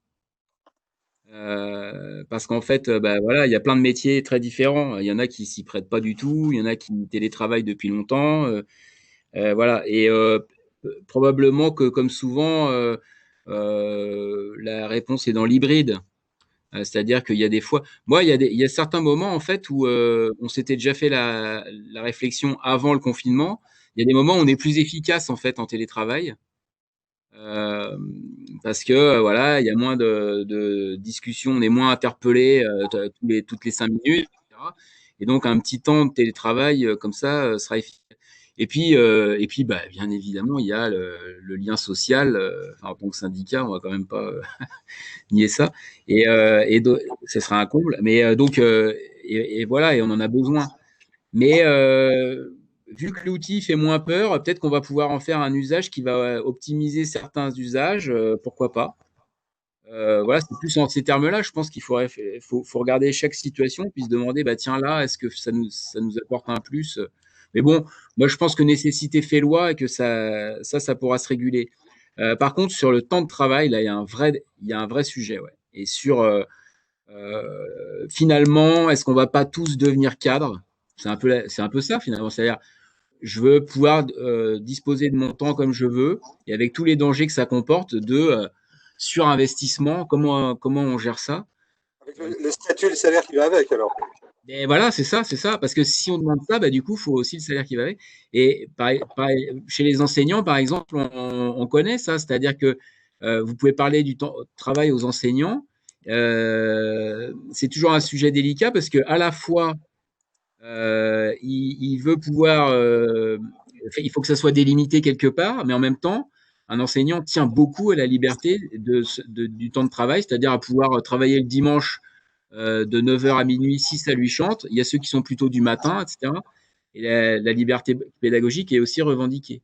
Parce qu'en fait, bah, voilà, il y a plein de métiers très différents. Il y en a qui s'y prêtent pas du tout, il y en a qui télétravaillent depuis longtemps. Voilà. Et probablement que, comme souvent, la réponse est dans l'hybride. C'est-à-dire qu'il y a des fois, moi, il y a certains moments en fait où on s'était déjà fait la réflexion avant le confinement. Il y a des moments où on est plus efficace en fait en télétravail. Euh, Parce que voilà, il y a moins de discussions, on est moins interpellé toutes les 5 minutes, etc. Et donc un petit temps de télétravail comme ça sera efficace. Et puis bah, bien évidemment, il y a le lien social. Enfin, en tant que syndicat, on va quand même pas nier ça. Ce sera un comble. Mais et voilà, et on en a besoin. Mais vu que l'outil fait moins peur, peut-être qu'on va pouvoir en faire un usage qui va optimiser certains usages, pourquoi pas. Voilà, c'est plus en ces termes-là, je pense qu'il faut regarder chaque situation, puis se demander, bah tiens là, est-ce que ça nous apporte un plus? Mais bon, moi je pense que nécessité fait loi et que ça pourra se réguler. Par contre, sur le temps de travail, là, il y a un vrai sujet, ouais. Et sur finalement, est-ce qu'on va pas tous devenir cadres? C'est un peu ça finalement. C'est-à-dire, je veux pouvoir disposer de mon temps comme je veux, et avec tous les dangers que ça comporte de surinvestissement. Comment on gère ça? Avec le statut et le salaire qui va avec, alors. Et voilà, c'est ça. Parce que si on demande ça, bah, du coup, il faut aussi le salaire qui va avec. Et chez les enseignants, par exemple, on connaît ça. C'est-à-dire que vous pouvez parler du temps de travail aux enseignants. C'est toujours un sujet délicat parce que à la fois, il veut pouvoir, il faut que ça soit délimité quelque part, mais en même temps, un enseignant tient beaucoup à la liberté du temps de travail, c'est-à-dire à pouvoir travailler le dimanche de 9 heures à minuit si ça lui chante. Il y a ceux qui sont plutôt du matin, etc. Et la liberté pédagogique est aussi revendiquée.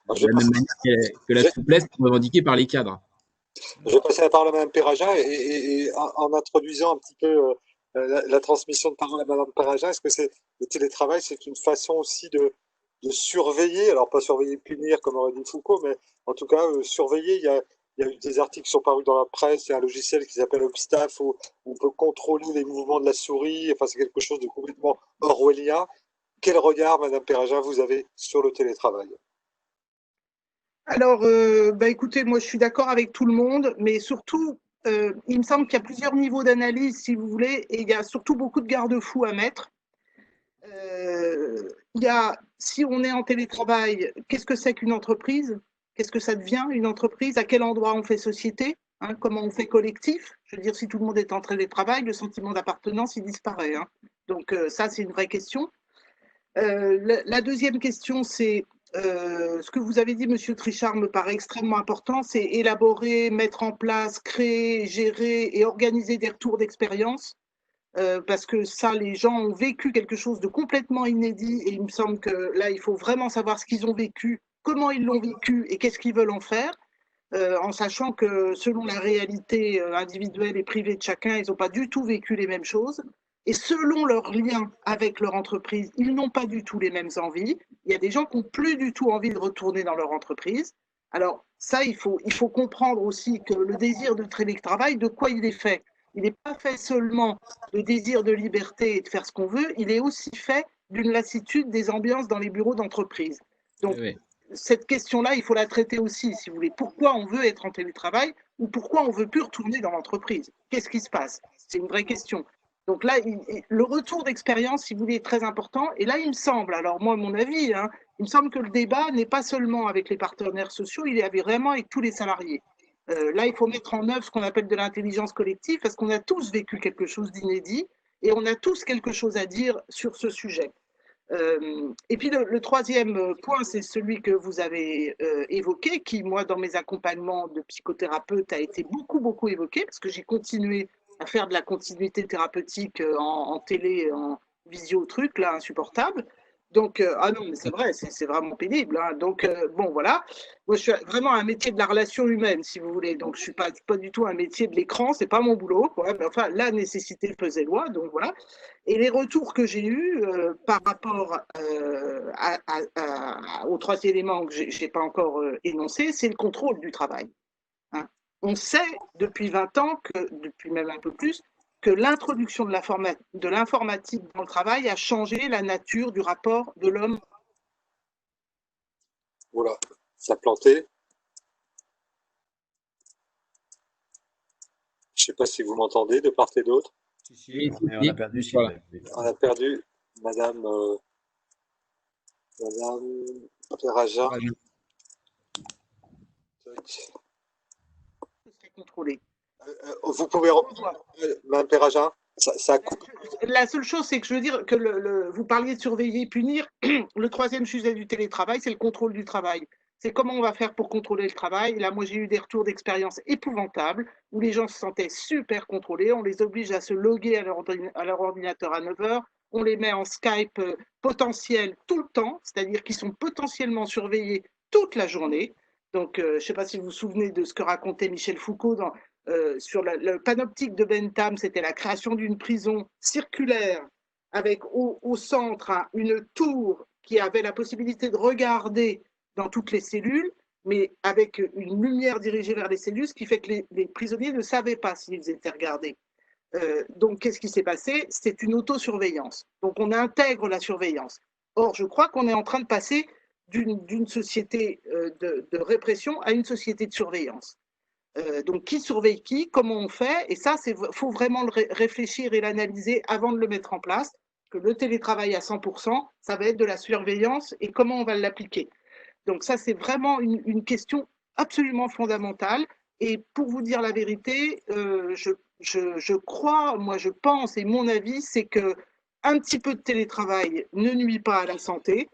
Alors, De la même manière que la je- souplesse est revendiquée par les cadres. je vais passer la parole à Madame Perraja et en introduisant un petit peu la transmission de parole à Madame Perraja, est-ce que le télétravail, c'est une façon aussi de surveiller, alors pas surveiller punir comme aurait dit Foucault, mais en tout cas surveiller. Il y a eu des articles qui sont parus dans la presse, il y a un logiciel qui s'appelle Obstaff où on peut contrôler les mouvements de la souris, enfin c'est quelque chose de complètement orwellien. Quel regard, Madame Perraja, vous avez sur le télétravail? Alors, écoutez, moi je suis d'accord avec tout le monde, mais surtout, il me semble qu'il y a plusieurs niveaux d'analyse, si vous voulez, et il y a surtout beaucoup de garde-fous à mettre. Il y a, si on est en télétravail, qu'est-ce que c'est qu'une entreprise? Qu'est-ce que ça devient, une entreprise? À quel endroit on fait société? Hein, comment on fait collectif? Je veux dire, si tout le monde est en télétravail, le sentiment d'appartenance, il disparaît. Hein. Donc ça, c'est une vraie question. La deuxième question, c'est ce que vous avez dit, Monsieur Trichard, me paraît extrêmement important, c'est élaborer, mettre en place, créer, gérer et organiser des retours d'expérience. Parce que ça, les gens ont vécu quelque chose de complètement inédit et il me semble que là, il faut vraiment savoir ce qu'ils ont vécu, comment ils l'ont vécu et qu'est-ce qu'ils veulent en faire, en sachant que selon la réalité individuelle et privée de chacun, ils n'ont pas du tout vécu les mêmes choses. Et selon leur lien avec leur entreprise, ils n'ont pas du tout les mêmes envies. Il y a des gens qui n'ont plus du tout envie de retourner dans leur entreprise. Alors ça, il faut comprendre aussi que le désir de télétravail, de quoi il est fait? Il n'est pas fait seulement de désir de liberté et de faire ce qu'on veut, il est aussi fait d'une lassitude des ambiances dans les bureaux d'entreprise. Donc, Oui. cette question-là, il faut la traiter aussi, si vous voulez. Pourquoi on veut être en télétravail ou pourquoi on ne veut plus retourner dans l'entreprise? Qu'est-ce qui se passe? C'est une vraie question. Donc là, le retour d'expérience, si vous voulez, est très important. Et là, il me semble, alors moi, mon avis, hein, il me semble que le débat n'est pas seulement avec les partenaires sociaux, il est vraiment avec tous les salariés. Là, il faut mettre en œuvre ce qu'on appelle de l'intelligence collective parce qu'on a tous vécu quelque chose d'inédit et on a tous quelque chose à dire sur ce sujet. Et puis le troisième point, c'est celui que vous avez évoqué, qui, moi, dans mes accompagnements de psychothérapeute, a été beaucoup évoqué, parce que j'ai continué à faire de la continuité thérapeutique en télé, en visio, truc, là, insupportable. Donc, ah non, mais c'est vrai, c'est vraiment pénible. Hein. Donc, bon, voilà. Moi, je suis vraiment un métier de la relation humaine, si vous voulez. Donc, je suis pas du tout un métier de l'écran, c'est pas mon boulot. Quoi. Mais enfin, la nécessité faisait loi, donc voilà. Et les retours que j'ai eus par rapport aux trois éléments que je n'ai pas encore énoncés, c'est le contrôle du travail. Hein. On sait depuis 20 ans, depuis même un peu plus, que l'introduction de l'informatique dans le travail a changé la nature du rapport de l'homme. Voilà, ça a planté. Je ne sais pas si vous m'entendez de part et d'autre. Si, on a perdu Voilà. On a perdu Madame Perraja. Contrôlé. Vous pouvez reprendre, Madame Perraja, ça coupe. La seule chose, c'est que je veux dire que vous parliez de surveiller et punir. Le troisième sujet du télétravail, c'est le contrôle du travail. C'est comment on va faire pour contrôler le travail. Là, moi, j'ai eu des retours d'expérience épouvantables où les gens se sentaient super contrôlés. On les oblige à se loguer à leur ordinateur à 9 heures. On les met en Skype potentiel tout le temps, c'est-à-dire qu'ils sont potentiellement surveillés toute la journée. Donc, je ne sais pas si vous vous souvenez de ce que racontait Michel Foucault sur le panoptique de Bentham, c'était la création d'une prison circulaire avec au centre une tour qui avait la possibilité de regarder dans toutes les cellules, mais avec une lumière dirigée vers les cellules, ce qui fait que les prisonniers ne savaient pas s'ils étaient regardés. Donc, qu'est-ce qui s'est passé? C'est une autosurveillance. Donc, on intègre la surveillance. Or, je crois qu'on est en train de passer d'une société de répression à une société de surveillance. Donc, qui surveille qui? Comment on fait? Et ça, il faut vraiment le réfléchir et l'analyser avant de le mettre en place. Que le télétravail à 100%, ça va être de la surveillance et comment on va l'appliquer. Donc, ça, c'est vraiment une question absolument fondamentale. Et pour vous dire la vérité, je crois, moi je pense, et mon avis, c'est que un petit peu de télétravail ne nuit pas à la santé.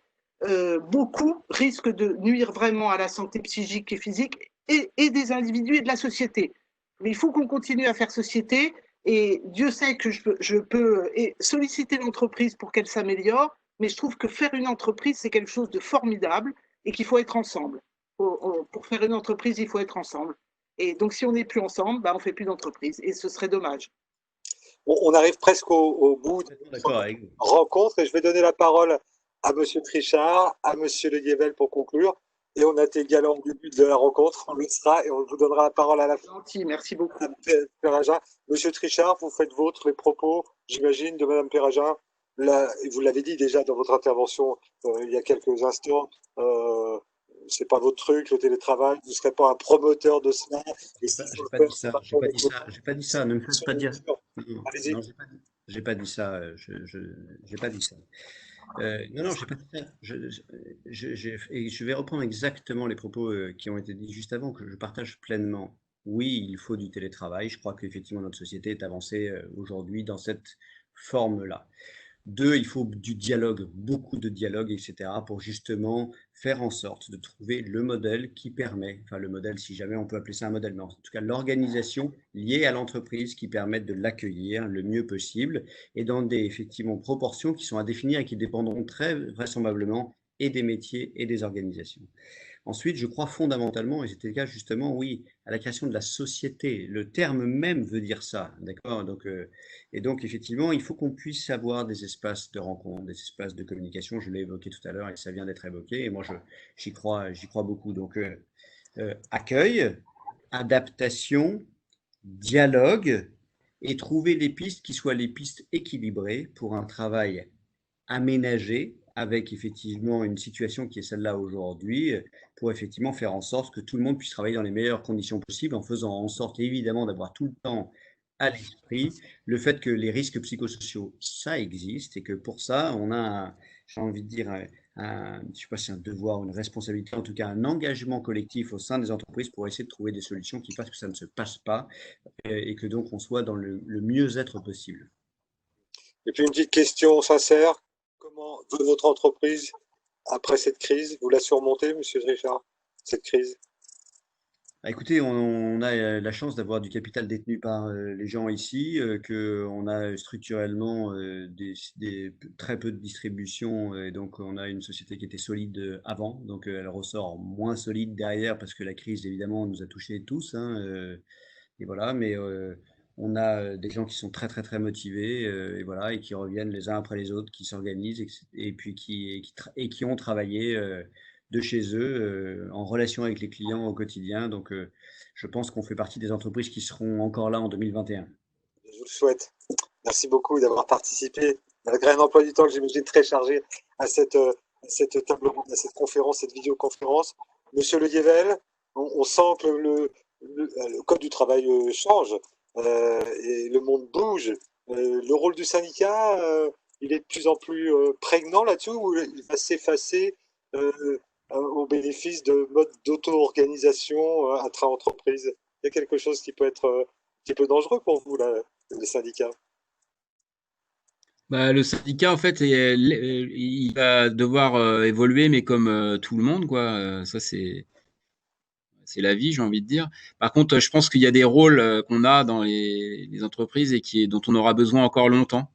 Beaucoup risquent de nuire vraiment à la santé psychique et physique et des individus et de la société. Mais il faut qu'on continue à faire société et Dieu sait que je peux solliciter l'entreprise pour qu'elle s'améliore, mais je trouve que faire une entreprise, c'est quelque chose de formidable et qu'il faut être ensemble. Pour faire une entreprise, il faut être ensemble. Et donc, si on n'est plus ensemble, on ne fait plus d'entreprise et ce serait dommage. On arrive presque au bout de la rencontre et je vais donner la parole à Monsieur Trichard, à Monsieur Le Guével pour conclure. Et on a été galant au début de la rencontre, on le sera et on vous donnera la parole à la fin. Gentil, merci beaucoup. Perraja. Monsieur Trichard, vous faites vôtre les propos, j'imagine, de Madame Perraja. Vous l'avez dit déjà dans votre intervention il y a quelques instants, c'est pas votre truc, le télétravail, vous ne serez pas un promoteur de cela. Et s'il faut J'ai le pas faire, dit c'est ça, pas j'ai pour pas dit votre ça, j'ai pas dit ça, ne me faites pas dire. Non, Allez-y. non, j'ai pas dit ça, j'ai pas dit ça. Non, non, j'ai pas dit ça. Et je vais reprendre exactement les propos qui ont été dits juste avant, que je partage pleinement. Oui, il faut du télétravail. Je crois qu'effectivement notre société est avancée aujourd'hui dans cette forme-là. Deux, il faut du dialogue, beaucoup de dialogue, etc., pour justement faire en sorte de trouver le modèle qui permet, enfin le modèle, si jamais on peut appeler ça un modèle, mais en tout cas l'organisation liée à l'entreprise qui permette de l'accueillir le mieux possible et dans des effectivement proportions qui sont à définir et qui dépendront très vraisemblablement et des métiers et des organisations. Ensuite, je crois fondamentalement, et c'était le cas justement, oui, à la création de la société. Le terme même veut dire ça, d'accord? Et donc, effectivement, il faut qu'on puisse avoir des espaces de rencontre, des espaces de communication. Je l'ai évoqué tout à l'heure et ça vient d'être évoqué. Et moi, j'y crois beaucoup. Donc, accueil, adaptation, dialogue et trouver les pistes qui soient les pistes équilibrées pour un travail aménagé avec effectivement une situation qui est celle-là aujourd'hui pour effectivement faire en sorte que tout le monde puisse travailler dans les meilleures conditions possibles en faisant en sorte évidemment d'avoir tout le temps à l'esprit le fait que les risques psychosociaux, ça existe et que pour ça, on a, j'ai envie de dire, je ne sais pas si c'est un devoir ou une responsabilité, en tout cas un engagement collectif au sein des entreprises pour essayer de trouver des solutions qui fassent que ça ne se passe pas et que donc on soit dans le mieux-être possible. Et puis une petite question sincère, comment va votre entreprise après cette crise? Vous la surmontez, Monsieur Richard, cette crise? Bah, écoutez, on a la chance d'avoir du capital détenu par les gens ici, qu'on a structurellement très peu de distribution, et donc on a une société qui était solide avant, donc elle ressort moins solide derrière parce que la crise évidemment nous a touchés tous, hein, et voilà, mais on a des gens qui sont très très très motivés, et voilà, et qui reviennent les uns après les autres, qui s'organisent et puis qui ont travaillé de chez eux en relation avec les clients au quotidien. Donc je pense qu'on fait partie des entreprises qui seront encore là en 2021. Je vous le souhaite. Merci beaucoup d'avoir participé, malgré un emploi du temps que j'imagine très chargé, à cette table ronde, à cette conférence, cette vidéoconférence. Monsieur Le Guével, on sent que le code du travail change et le monde bouge. Le rôle du syndicat, il est de plus en plus prégnant là-dessus ou il va s'effacer au bénéfice de modes d'auto-organisation intra-entreprise? Il y a quelque chose qui peut être un petit peu dangereux pour vous, là, les syndicats. Bah, le syndicat, en fait, il va devoir évoluer, mais comme tout le monde, quoi. Ça, c'est la vie, j'ai envie de dire. Par contre, je pense qu'il y a des rôles qu'on a dans les entreprises et dont on aura besoin encore longtemps.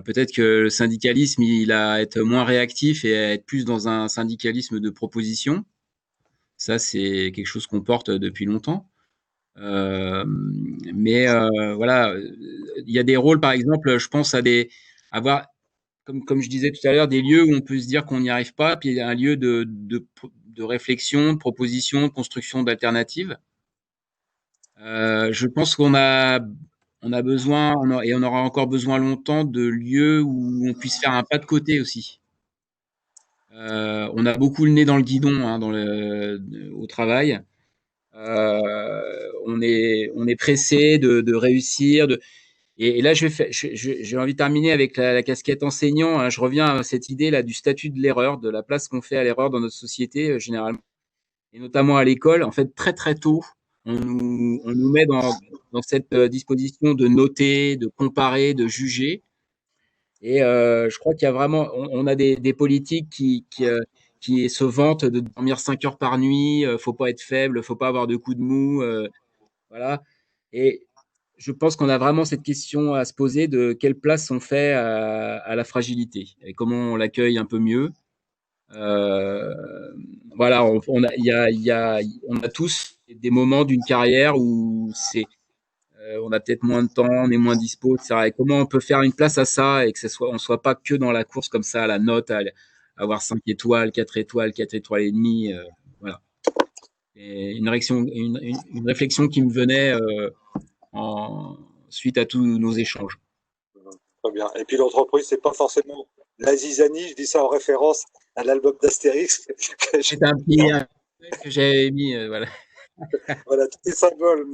Peut-être que le syndicalisme, il a à être moins réactif et à être plus dans un syndicalisme de proposition. Ça, c'est quelque chose qu'on porte depuis longtemps. Mais voilà, il y a des rôles, par exemple, je pense avoir, comme je disais tout à l'heure, des lieux où on peut se dire qu'on n'y arrive pas, puis il y a un lieu de réflexion, de proposition, de construction d'alternatives. Je pense on a besoin, et on aura encore besoin longtemps de lieux où on puisse faire un pas de côté aussi. On a beaucoup le nez dans le guidon hein, au travail. On est pressé de réussir. Et là, j'ai envie de terminer avec la casquette enseignant. Hein. Je reviens à cette idée là du statut de l'erreur, de la place qu'on fait à l'erreur dans notre société généralement, et notamment à l'école. En fait, très très tôt, on nous met dans cette disposition de noter, de comparer, de juger. Et je crois qu'il y a vraiment, on a des politiques qui se vantent de dormir 5 heures par nuit. Faut pas être faible, faut pas avoir de coups de mou. Voilà. Et je pense qu'on a vraiment cette question à se poser de quelle place on fait à la fragilité et comment on l'accueille un peu mieux. Euh, voilà, on a tous des moments d'une carrière où on a peut-être moins de temps, on est moins dispo, etc. Et comment on peut faire une place à ça et que on soit pas que dans la course comme ça à la note, à avoir 5 étoiles, 4 étoiles, 4 étoiles et demie. Voilà. Et une réflexion qui me venait suite à tous nos échanges. Très bien. Et puis l'entreprise, c'est pas forcément la zizanie, je dis ça en référence à l'album d'Astérix. C'est un petit que j'avais mis, voilà. Voilà, tous les symboles.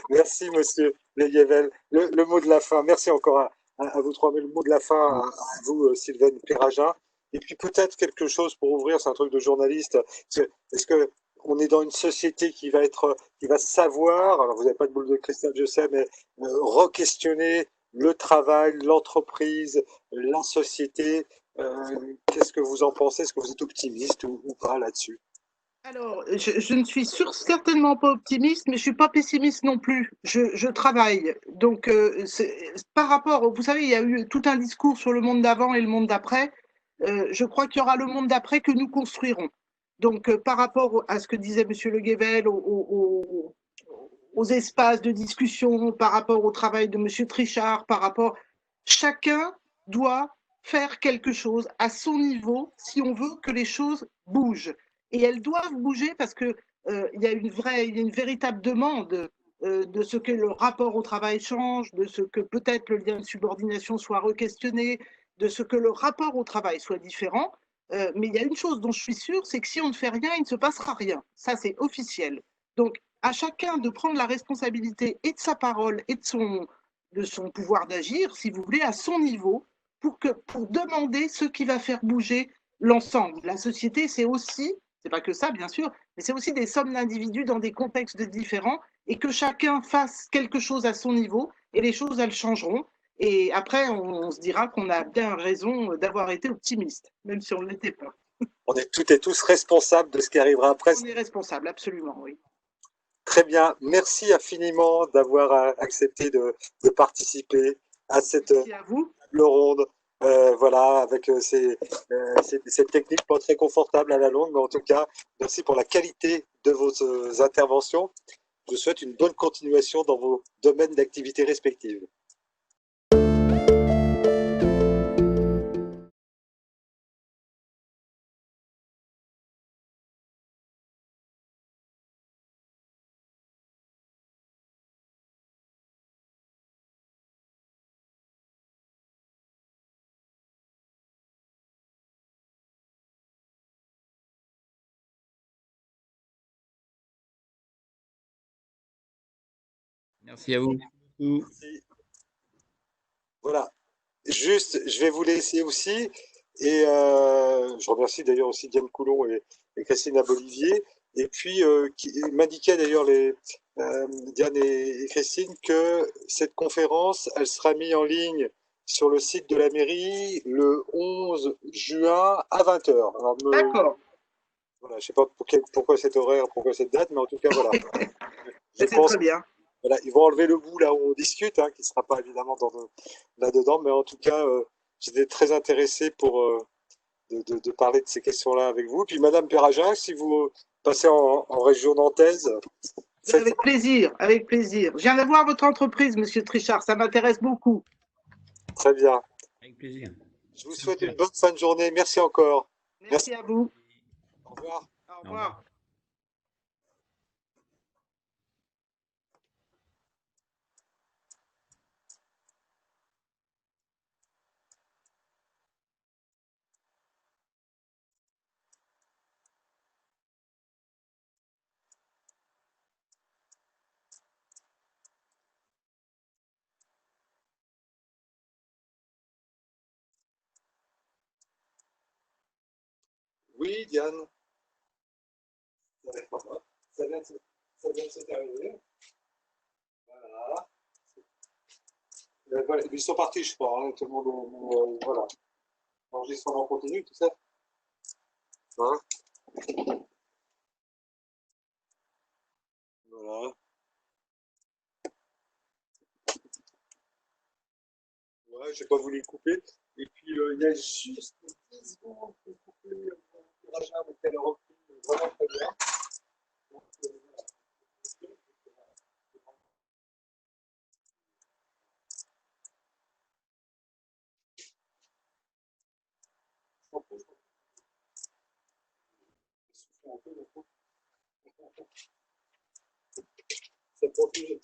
Merci, monsieur Leguével. Le mot de la fin. Merci encore à vous trois, mais le mot de la fin à vous, Sylvaine Perragin. Et puis peut-être quelque chose pour ouvrir, c'est un truc de journaliste. Est-ce que on est dans une société qui va savoir, alors vous n'avez pas de boule de cristal, je sais, mais re-questionner le travail, l'entreprise, la société. Qu'est-ce que vous en pensez? Est-ce que vous êtes optimiste ou pas là-dessus? Alors, je ne suis certainement pas optimiste, mais je suis pas pessimiste non plus. Je travaille. Donc, par rapport, vous savez, il y a eu tout un discours sur le monde d'avant et le monde d'après. Je crois qu'il y aura le monde d'après que nous construirons. Donc, par rapport à ce que disait Monsieur Le Guével, aux espaces de discussion, par rapport au travail de Monsieur Trichard, par rapport, chacun doit faire quelque chose à son niveau si on veut que les choses bougent. Et elles doivent bouger parce que il y a une véritable demande de ce que le rapport au travail change, de ce que peut-être le lien de subordination soit re-questionné, de ce que le rapport au travail soit différent. Mais il y a une chose dont je suis sûre, c'est que si on ne fait rien, il ne se passera rien. Ça, c'est officiel. Donc, à chacun de prendre la responsabilité et de sa parole et de son pouvoir d'agir, si vous voulez, à son niveau, pour demander ce qui va faire bouger l'ensemble. La société, c'est pas que ça, bien sûr, mais c'est aussi des sommes d'individus dans des contextes différents et que chacun fasse quelque chose à son niveau et les choses, elles changeront. Et après, on se dira qu'on a bien raison d'avoir été optimiste, même si on ne l'était pas. On est toutes et tous responsables de ce qui arrivera après. On est responsable, absolument, oui. Très bien. Merci infiniment d'avoir accepté de participer à cette Merci à vous. table ronde. Voilà, avec cette technique pas très confortable à la longue, mais en tout cas, merci pour la qualité de vos interventions. Je vous souhaite une bonne continuation dans vos domaines d'activité respectifs. Merci à vous. Merci. Voilà. Juste, je vais vous laisser aussi. Et je remercie d'ailleurs aussi Diane Coulon et Christine Abolivier. Et puis, qui m'indiquaient d'ailleurs Diane et Christine que cette conférence, elle sera mise en ligne sur le site de la mairie le 11 juin à 20 heures. Alors, D'accord. voilà, je ne sais pas pourquoi cet horaire, pourquoi cette date, mais en tout cas, voilà. Je C'est pense, très bien. voilà, ils vont enlever le bout là où on discute, hein, qui ne sera pas évidemment là-dedans, mais en tout cas, j'étais très intéressé pour de parler de ces questions-là avec vous. Puis Madame Perragin, si vous passez en région nantaise, faites Avec plaisir, avec plaisir. Je viens de voir votre entreprise, Monsieur Trichard, ça m'intéresse beaucoup. très bien. Avec plaisir. Je vous souhaite une bonne fin de journée. Merci encore. Merci à vous. Au revoir. Au revoir. Oui, Diane. Ça vient de se ça vient de se terminer. Voilà. Voilà. Ils sont partis, je crois. Hein. Tout le monde, voilà. Enregistrement continu, tout ça. Hein, voilà. Ouais, j'ai pas voulu le couper. Et puis, il y a juste 10 secondes pour couper le rachat avec elle repris vraiment très bien. Donc, ça protège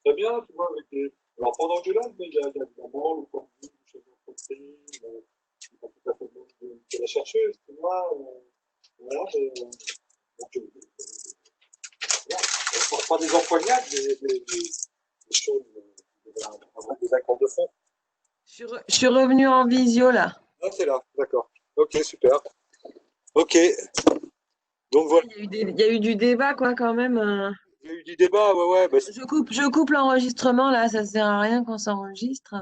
très bien, tu vois, avec les... Alors, pendant que là, il y a de la banque, le corps du chef d'entreprise, pas tout à fait le même que la chercheuse, c'est moi. Voilà, mais, donc, voilà. Je ne pense pas des empoignades, mais des choses, des accords de fond. Je suis revenue en visio là. Ah, c'est là, d'accord. Ok, super. Ok, donc voilà. Il y a eu du débat quoi quand même. Il y a eu du débat, ouais, ouais. Bah, Je coupe l'enregistrement là, ça sert à rien qu'on s'enregistre.